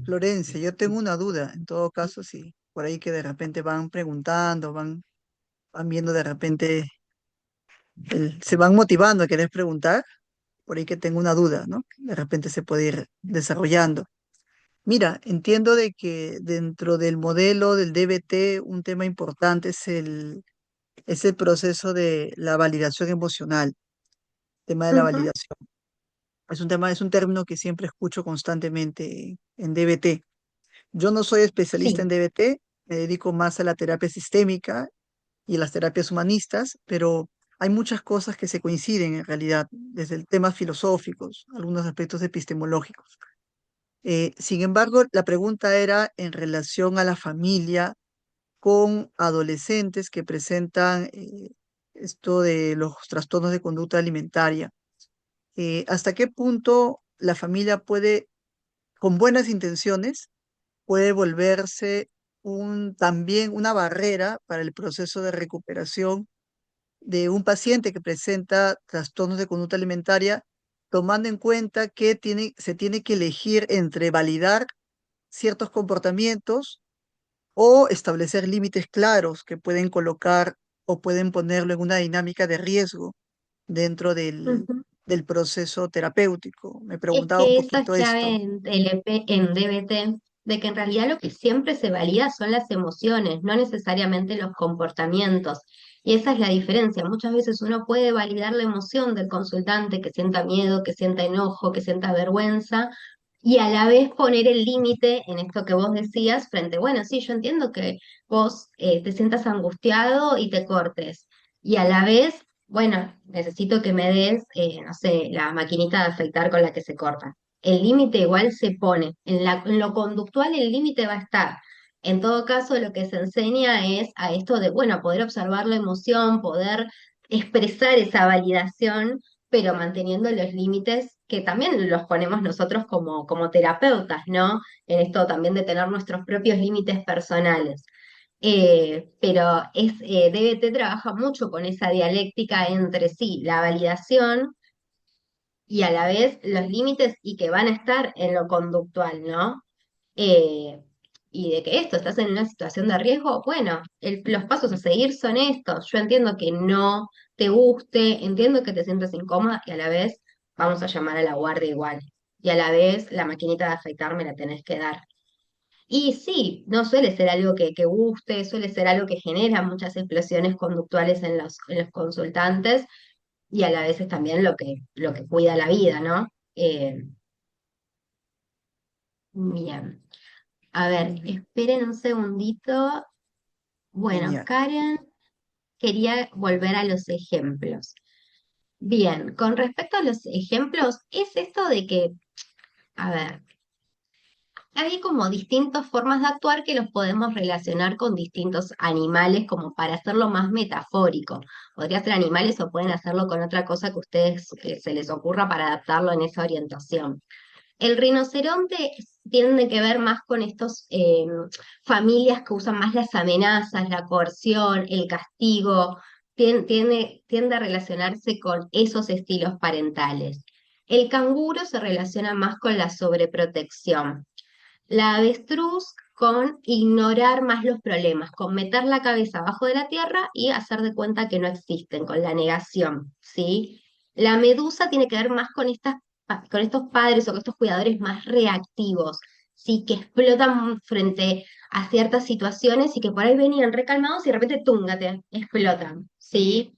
Florencia, yo tengo una duda, en todo caso, si por ahí que de repente van preguntando, van viendo de repente, se van motivando a querer preguntar, por ahí que tengo una duda, ¿no? De repente se puede ir desarrollando. Mira, entiendo de que dentro del modelo del DBT un tema importante es el proceso de la validación emocional, tema de la Ujú. validación. Es un tema, es un término que siempre escucho constantemente en DBT. Yo no soy especialista Sí. en DBT, me dedico más a la terapia sistémica y las terapias humanistas, pero hay muchas cosas que se coinciden en realidad, desde el temas filosóficos, algunos aspectos epistemológicos. Sin embargo, la pregunta era en relación a la familia con adolescentes que presentan esto de los trastornos de conducta alimentaria. ¿Hasta qué punto la familia puede, con buenas intenciones, puede volverse también una barrera para el proceso de recuperación de un paciente que presenta trastornos de conducta alimentaria, tomando en cuenta que se tiene que elegir entre validar ciertos comportamientos o establecer límites claros que pueden colocar o pueden ponerlo en una dinámica de riesgo dentro Ujú. del proceso terapéutico? Me Es preguntaba un que esa es poquito clave esto. en LP, en DBT, de que en realidad lo que siempre se valida son las emociones, no necesariamente los comportamientos. Y esa es la diferencia. Muchas veces uno puede validar la emoción del consultante, que sienta miedo, que sienta enojo, que sienta vergüenza, y a la vez poner el límite en esto que vos decías frente, bueno, sí, yo entiendo que vos te sientas angustiado y te cortes. Y a la vez bueno, necesito que me des, no sé, la maquinita de afeitar con la que se corta. El límite igual se pone. En lo conductual el límite va a estar. En todo caso, lo que se enseña es a esto de, bueno, poder observar la emoción, poder expresar esa validación, pero manteniendo los límites que también los ponemos nosotros como terapeutas, ¿no? En esto también de tener nuestros propios límites personales. Pero DBT trabaja mucho con esa dialéctica entre sí, la validación y a la vez los límites y que van a estar en lo conductual, ¿no? Eh, y de que esto, estás en una situación de riesgo, bueno, los pasos a seguir son estos. Yo entiendo que no te guste, entiendo que te sientas incómoda y a la vez vamos a llamar a la guardia igual. Y a la vez la maquinita de afeitar me la tenés que dar. Y sí, no suele ser algo que guste, suele ser algo que genera muchas explosiones conductuales en los consultantes y a la vez es también lo que cuida la vida, ¿no? Bien. A ver, esperen un segundito. Bueno, Genial. Karen quería volver a los ejemplos. Bien, con respecto a los ejemplos, es esto de que, a ver, hay como distintas formas de actuar que los podemos relacionar con distintos animales, como para hacerlo más metafórico. Podría ser animales o pueden hacerlo con otra cosa que ustedes se les ocurra para adaptarlo en esa orientación. El rinoceronte tiene que ver más con estos familias que usan más las amenazas, la coerción, el castigo, tiende a relacionarse con esos estilos parentales. El canguro se relaciona más con la sobreprotección. La avestruz con ignorar más los problemas, con meter la cabeza abajo de la tierra y hacer de cuenta que no existen, con la negación, ¿sí? La medusa tiene que ver más con con estos padres o con estos cuidadores más reactivos, ¿sí? Que explotan frente a ciertas situaciones y que por ahí venían recalmados y de repente, túngate, explotan, ¿sí?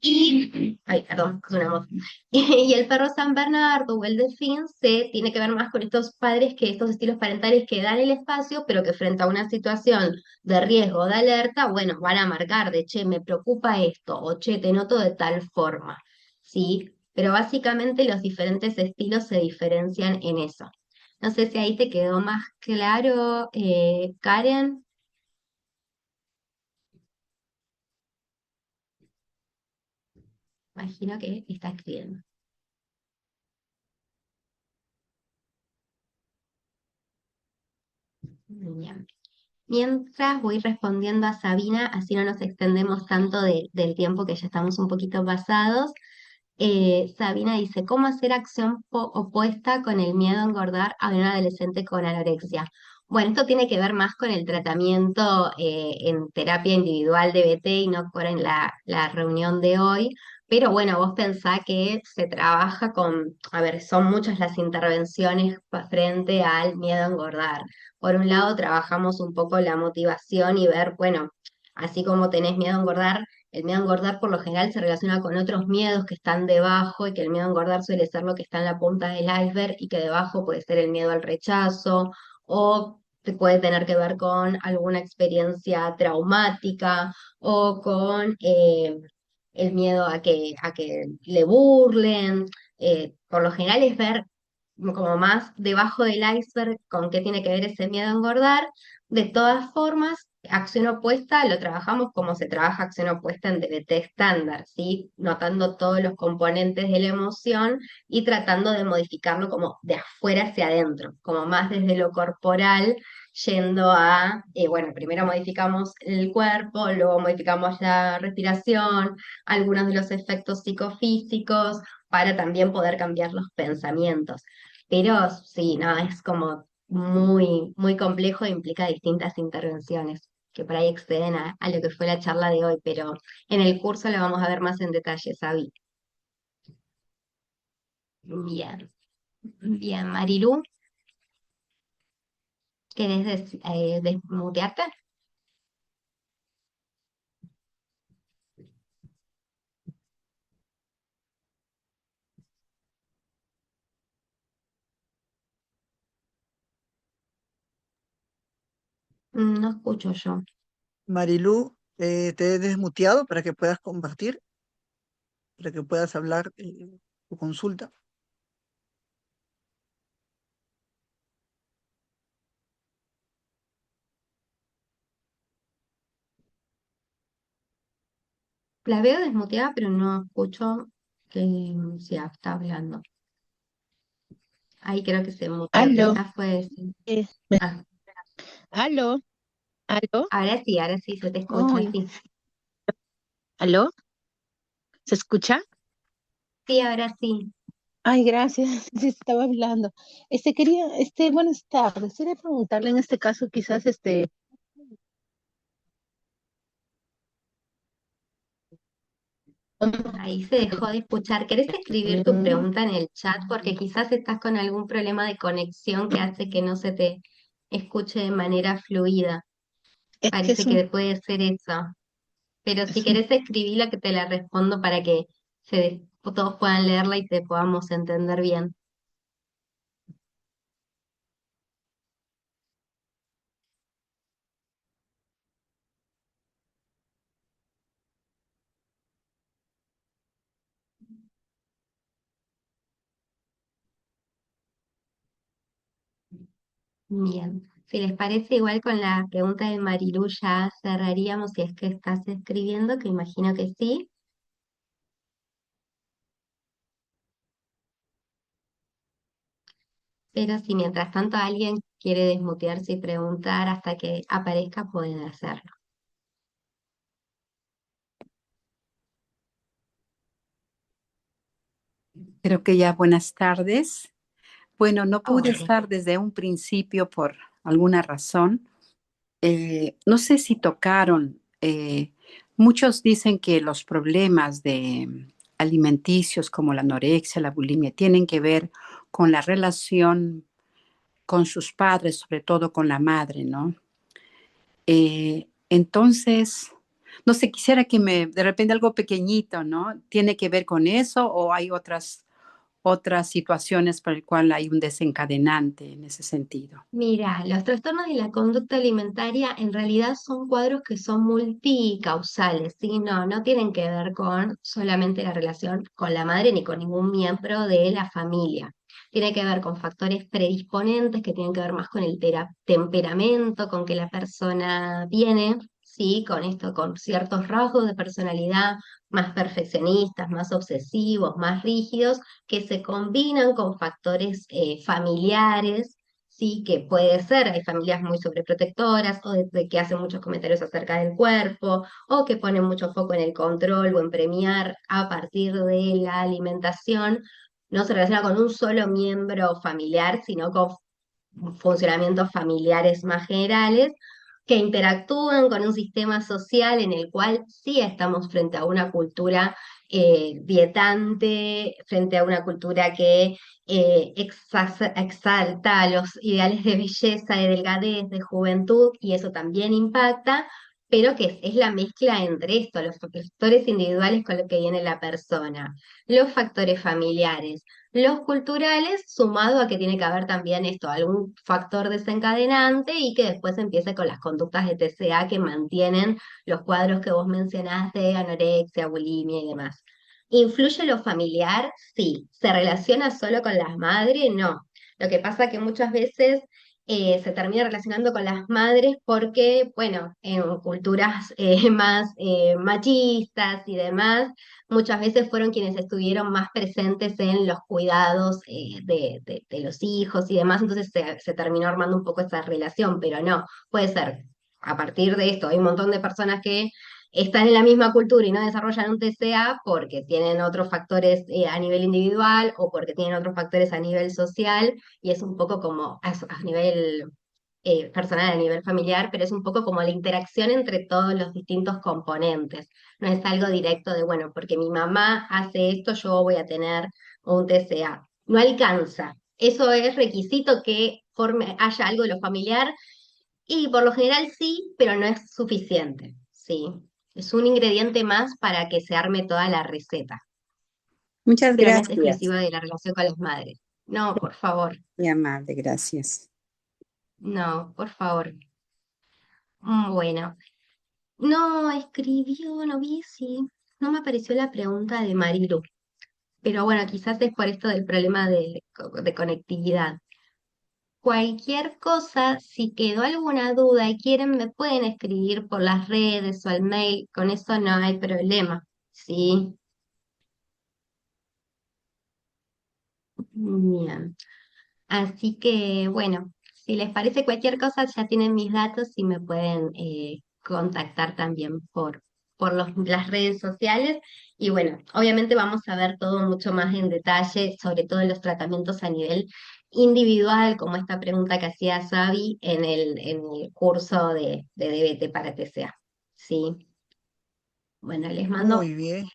Ay, perdón, es una moto. Y el perro San Bernardo o el delfín se tiene que ver más con estos padres que estos estilos parentales que dan el espacio, pero que frente a una situación de riesgo, de alerta, bueno, van a marcar de, che, me preocupa esto, o che, te noto de tal forma, ¿sí? Pero básicamente los diferentes estilos se diferencian en eso. No sé si ahí te quedó más claro, Karen. Imagino que está escribiendo. Bien. Mientras voy respondiendo a Sabina, así no nos extendemos tanto del tiempo que ya estamos un poquito pasados. Sabina dice, ¿cómo hacer acción opuesta con el miedo a engordar a un adolescente con anorexia? Bueno, esto tiene que ver más con el tratamiento en terapia individual de BT y no con la reunión de hoy. Pero bueno, vos pensá que se trabaja con, a ver, son muchas las intervenciones frente al miedo a engordar. Por un lado, trabajamos un poco la motivación y ver, bueno, así como tenés miedo a engordar, el miedo a engordar por lo general se relaciona con otros miedos que están debajo y que el miedo a engordar suele ser lo que está en la punta del iceberg y que debajo puede ser el miedo al rechazo o puede tener que ver con alguna experiencia traumática o con el miedo a que le burlen. Por lo general es ver como más debajo del iceberg con qué tiene que ver ese miedo a engordar. De todas formas, acción opuesta lo trabajamos como se trabaja acción opuesta en DBT estándar, ¿sí? Notando todos los componentes de la emoción y tratando de modificarlo como de afuera hacia adentro, como más desde lo corporal, yendo a, bueno, primero modificamos el cuerpo, luego modificamos la respiración, algunos de los efectos psicofísicos, para también poder cambiar los pensamientos. Pero sí, no, es como muy complejo e implica distintas intervenciones que por ahí exceden a lo que fue la charla de hoy, pero en el curso lo vamos a ver más en detalle, Sabi. Bien, bien, Marilu, ¿querés desmutearte? No escucho yo. Marilú, te he desmuteado para que puedas compartir, para que puedas hablar tu consulta. La veo desmuteada, pero no escucho que se está hablando. Ahí creo que se muteó, Aló, quizás fue... eh, Ah, aló, aló, ahora sí, se te escucha, ay, sí. aló, ¿se escucha? Sí, ahora sí. Ay, gracias, sí estaba hablando. Buenas tardes. Quería preguntarle en este caso, quizás, Ahí se dejó de escuchar. ¿Querés escribir tu mm, pregunta en el chat? Porque quizás estás con algún problema de conexión que hace que no se te escuche de manera fluida. es que Parece es un, que puede ser eso. Pero si es un, querés escribirla, que te la respondo para que todos puedan leerla y te podamos entender bien. Bien. Si les parece, igual con la pregunta de Marilu ya cerraríamos si es que estás escribiendo, que imagino que sí. Pero si mientras tanto alguien quiere desmutearse y preguntar hasta que aparezca, pueden hacerlo. Creo que ya buenas tardes. Bueno, no pude Hola. estar desde un principio por alguna razón. No sé si tocaron. Muchos dicen que los problemas de alimenticios como la anorexia, la bulimia, tienen que ver con la relación con sus padres, sobre todo con la madre, ¿no? Entonces, no sé, quisiera que de repente algo pequeñito, ¿no? ¿Tiene que ver con eso o hay otras situaciones por el cual hay un desencadenante en ese sentido? Mira, los trastornos de la conducta alimentaria en realidad son cuadros que son multicausales, ¿sí? No tienen que ver con solamente la relación con la madre ni con ningún miembro de la familia. Tiene que ver con factores predisponentes que tienen que ver más con el temperamento, con que la persona viene, ¿sí? Con esto, con ciertos rasgos de personalidad más perfeccionistas, más obsesivos, más rígidos, que se combinan con factores familiares, sí, que puede ser, hay familias muy sobreprotectoras o de que hacen muchos comentarios acerca del cuerpo o que ponen mucho foco en el control o en premiar a partir de la alimentación. No se relaciona con un solo miembro familiar, sino con funcionamientos familiares más generales que interactúan con un sistema social en el cual sí estamos frente a una cultura dietante, frente a una cultura que exalta los ideales de belleza, de delgadez, de juventud, y eso también impacta, pero que es la mezcla entre esto, los factores individuales con los que viene la persona, los factores familiares, los culturales, sumado a que tiene que haber también esto, algún factor desencadenante y que después empiece con las conductas de TCA que mantienen los cuadros que vos mencionás de anorexia, bulimia y demás. ¿Influye lo familiar? Sí. ¿Se relaciona solo con las madres? No. Lo que pasa que muchas veces se termina relacionando con las madres porque, bueno, en culturas más machistas y demás, muchas veces fueron quienes estuvieron más presentes en los cuidados de los hijos y demás, entonces se terminó armando un poco esa relación, pero no, puede ser a partir de esto. Hay un montón de personas que están en la misma cultura y no desarrollan un TCA porque tienen otros factores a nivel individual o porque tienen otros factores a nivel social, y es un poco como a nivel personal, a nivel familiar, pero es un poco como la interacción entre todos los distintos componentes. No es algo directo de, bueno, porque mi mamá hace esto, yo voy a tener un TCA. No alcanza. Eso es requisito que haya algo de lo familiar y por lo general sí, pero no es suficiente. Sí. Es un ingrediente más para que se arme toda la receta, Muchas pero no es gracias. exclusivo de la relación con las madres. No, por favor. Muy amable, gracias. No, por favor. Bueno. No, escribió, no vi si, no me apareció la pregunta de Marilu, pero bueno, quizás es por esto del problema de conectividad. Cualquier cosa, si quedó alguna duda y quieren, me pueden escribir por las redes o al mail, con eso no hay problema, ¿sí? Bien. Así que bueno, si les parece cualquier cosa, ya tienen mis datos y me pueden contactar también por las redes sociales. Y bueno, obviamente vamos a ver todo mucho más en detalle, sobre todo los tratamientos a nivel individual, como esta pregunta que hacía Xavi en el curso de DBT para TCA. Sí, bueno, les mando Muy bien.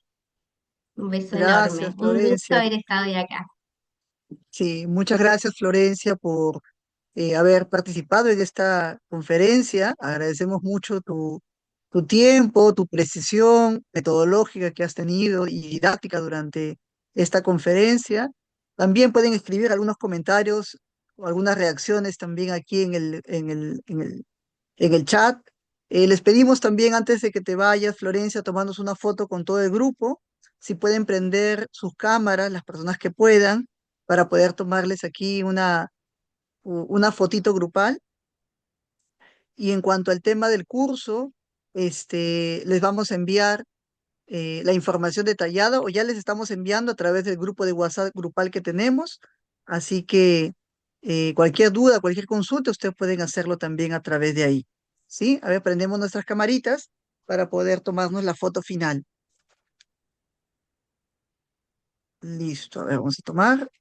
un beso Gracias, enorme. Un gusto Florencia. haber estado hoy acá. Sí, muchas gracias, Florencia, por haber participado en esta conferencia. Agradecemos mucho tu tiempo, tu precisión metodológica que has tenido y didáctica durante esta conferencia. También pueden escribir algunos comentarios o algunas reacciones también aquí en el chat. Les pedimos también, antes de que te vayas, Florencia, tomarnos una foto con todo el grupo, si pueden prender sus cámaras, las personas que puedan, para poder tomarles aquí una fotito grupal. Y en cuanto al tema del curso, les vamos a enviar la información detallada o ya les estamos enviando a través del grupo de WhatsApp grupal que tenemos. Así que cualquier duda, cualquier consulta, ustedes pueden hacerlo también a través de ahí. ¿Sí? A ver, prendemos nuestras camaritas para poder tomarnos la foto final. Listo, a ver, vamos a tomar.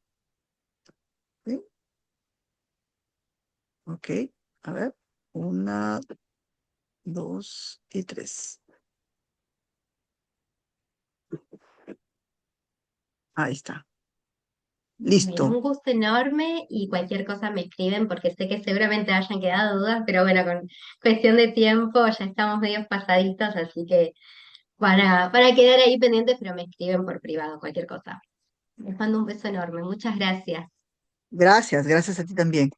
¿Sí? Ok, a ver. Una, dos y tres. Ahí está. Bueno, Listo. un gusto enorme y cualquier cosa me escriben porque sé que seguramente hayan quedado dudas, pero bueno, con cuestión de tiempo ya estamos medio pasaditos, así que para quedar ahí pendientes, pero me escriben por privado, cualquier cosa. Les mando un beso enorme, muchas gracias. Gracias, gracias a ti también.